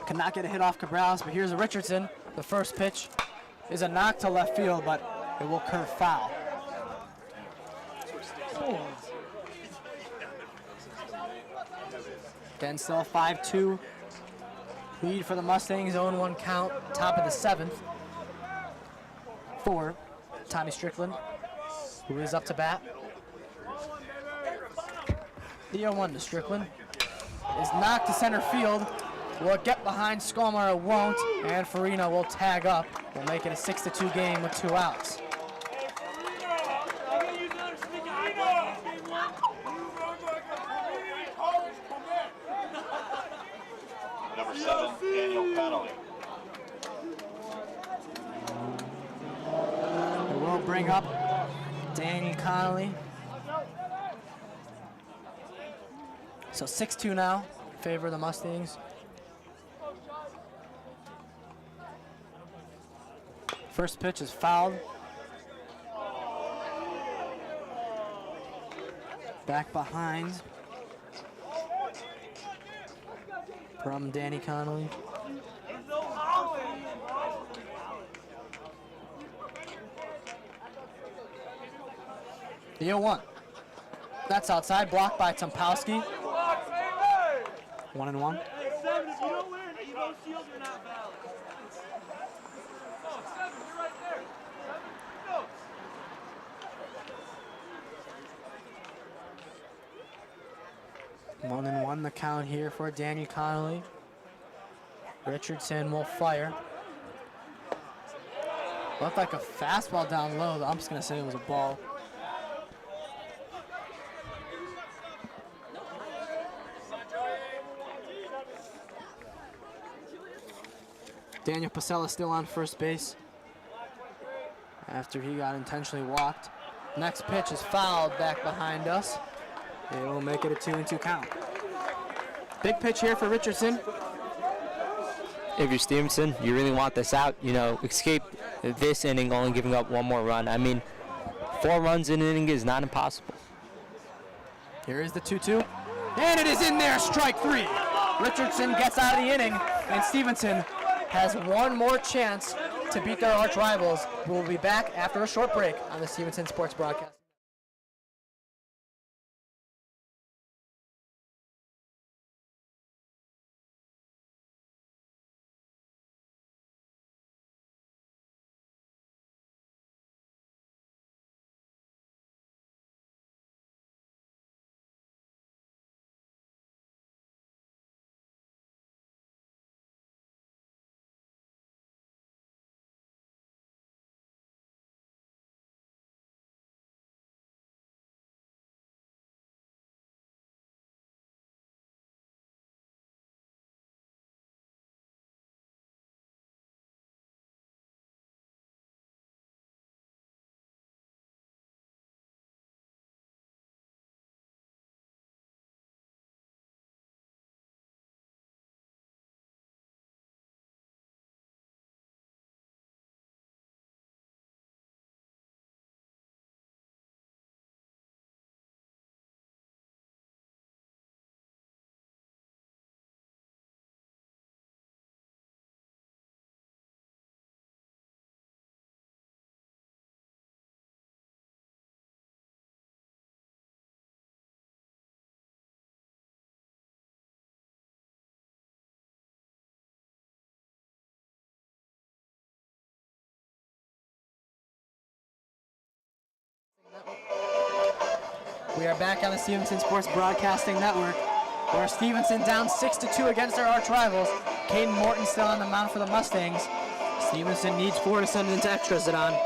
Cannot get a hit off Cabrales, but here's Richardson. The first pitch is a knock to left field, but it will curve foul. Again, still a 5-2 lead for the Mustangs. 0-1 count, top of the 7th for Tommy Strickland, who is up to bat. The 0-1 to Strickland is knocked to center field. Will it get behind Skolmar? It won't, and Farina will tag up. We'll make it a 6-2 game with 2 outs. Number 7, Daniel Connolly. We will bring up Daniel Connolly. So 6-2 now, in favor of the Mustangs. First pitch is fouled. Back behind from Danny Connolly. The 0-1. That's outside, blocked by Tompowski. 1-1. Hey, 7, if you don't win, Evo Shields are not valid. Oh, 7, you're right there. 7, go. 1-1 the count here for Daniel Connolly. Richardson will fire. Looked like a fastball down low. I'm just going to say it was a ball. Daniel Pasella still on first base after he got intentionally walked. Next pitch is fouled back behind us. It will make it a 2-2 count. Big pitch here for Richardson. If you're Stevenson, you really want this out. You know, escape this inning only giving up 1 more run. I mean, 4 runs in an inning is not impossible. Here is the 2-2. And it is in there, strike 3. Richardson gets out of the inning, and Stevenson has 1 more chance to beat their arch rivals. We'll be back after a short break on the Stevenson Sports Broadcast. We are back on the Stevenson Sports Broadcasting Network, where Stevenson down 6-2 against their arch rivals. Caden Morton still on the mound for the Mustangs. Stevenson needs 4 to send it into extras, Zidane.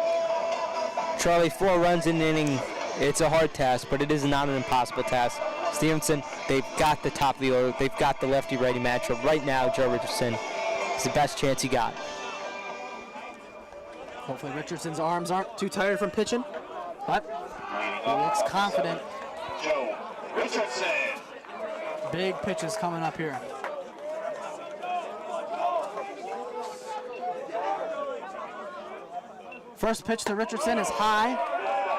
Charlie, 4 runs in an inning, it's a hard task, but it is not an impossible task. Stevenson, they've got the top of the order. They've got the lefty-righty matchup. Right now, Joe Richardson is the best chance he got. Hopefully Richardson's arms aren't too tired from pitching, but he looks confident. Joe Richardson. Big pitches coming up here. First pitch to Richardson is high.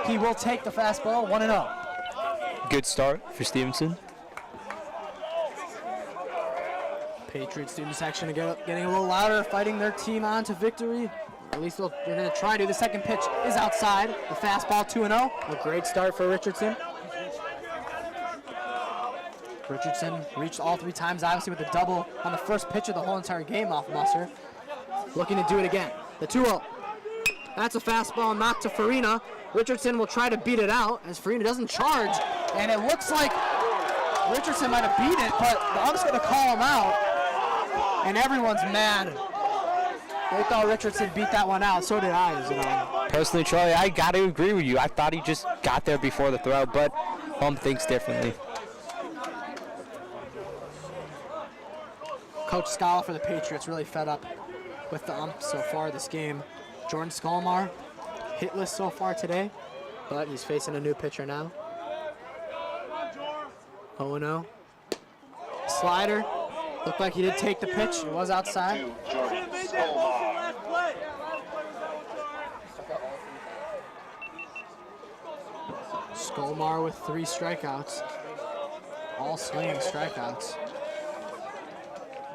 He will take the fastball, 1-0. Good start for Stevenson. Patriots student section getting a little louder, fighting their team on to victory. At least they're going to try to. The second pitch is outside. The fastball, 2-0. A great start for Richardson. Richardson reached all 3 times, obviously with a double on the first pitch of the whole entire game off Musser. Looking to do it again. The 2-0. That's a fastball knocked to Farina. Richardson will try to beat it out as Farina doesn't charge. And it looks like Richardson might have beat it, but the ump's going to call him out. And everyone's mad. They thought Richardson beat that one out. So did I. Personally, Charlie, I got to agree with you. I thought he just got there before the throw, but ump thinks differently. Coach Scala for the Patriots really fed up with the ump so far this game. Jordan Skolmar, hitless so far today, but he's facing a new pitcher now. 0-0. Slider. Looked like he did take the pitch. It was outside. Number 2, Jordan Skolmar. Skolmar with 3 strikeouts. All swinging strikeouts.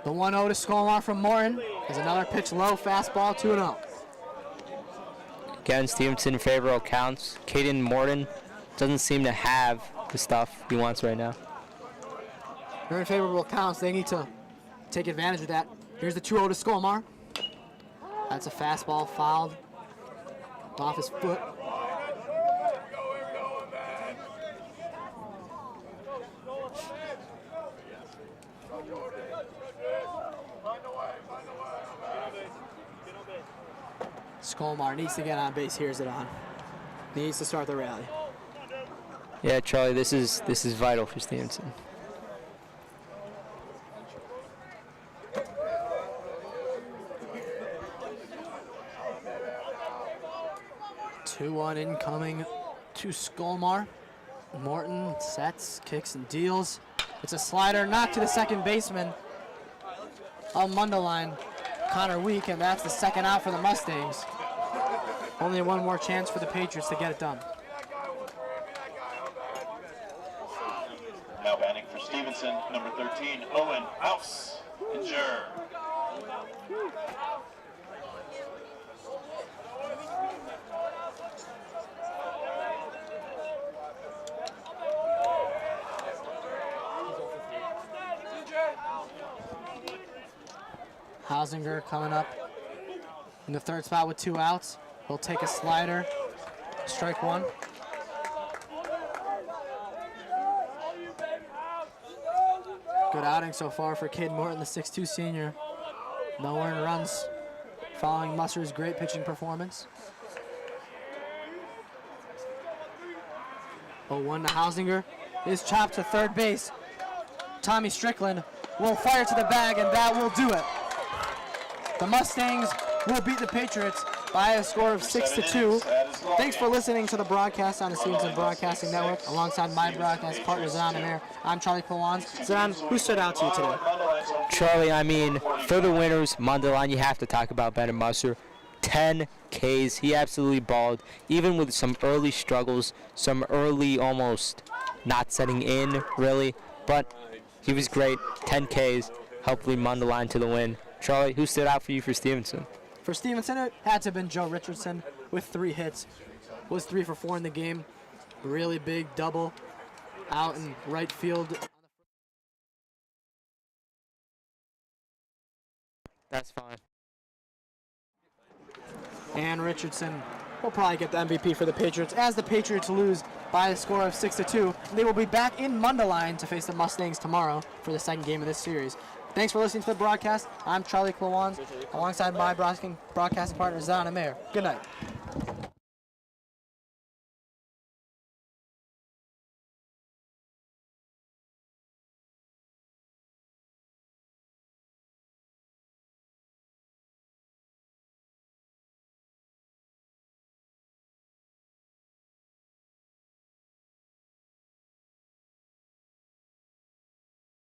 The 1-0 to Skolmar from Morton is another pitch low, fastball, 2-0. Again, Stevenson in favorable counts. Caden Morton doesn't seem to have the stuff he wants right now. They're in favorable counts. They need to take advantage of that. Here's the 2-0 to Skolmar. That's a fastball fouled off his foot. Skolmar needs to get on base. Here's it on. Needs to start the rally. Yeah, Charlie, this is vital for Stevenson. Two-one incoming to Skolmar. Morton sets, kicks, and deals. It's a slider knocked to the second baseman of Mundelein, Connor Week, and that's the second out for the Mustangs. Only one more chance for the Patriots to get it done. Now batting for Stevenson, number 13, Owen House. Injured. Hausinger coming up in the third spot with 2 outs. He'll take a slider, strike 1. Good outing so far for Cade Morton, the 6'2 senior. No earned runs following Musser's great pitching performance. 0-1 to Hausinger. Is chopped to third base. Tommy Strickland will fire to the bag, and that will do it. The Mustangs will beat the Patriots by a score of 6-2. Thanks for listening to the broadcast on the Stevenson Broadcasting Network. Alongside my broadcast partner, Zidane Amir, I'm Charlie Pawans. Zidane, who stood out to you today? Charlie, I mean, for the winners, Mundelein, you have to talk about Bennett Musser. 10 Ks. He absolutely balled, even with some early struggles, some early almost not setting in, really. But he was great. 10 Ks. Hopefully Mundelein to the win. Charlie, who stood out for you for Stevenson? For Stevenson, it had to have been Joe Richardson with 3 hits. Was 3 for 4 in the game. Really big double out in right field. That's fine. And Richardson will probably get the MVP for the Patriots as the Patriots lose by a score of 6-2. They will be back in Mundelein to face the Mustangs tomorrow for the second game of this series. Thanks for listening to the broadcast. I'm Charlie Klawans, alongside my broadcasting partner, Zidane Amir. Good night.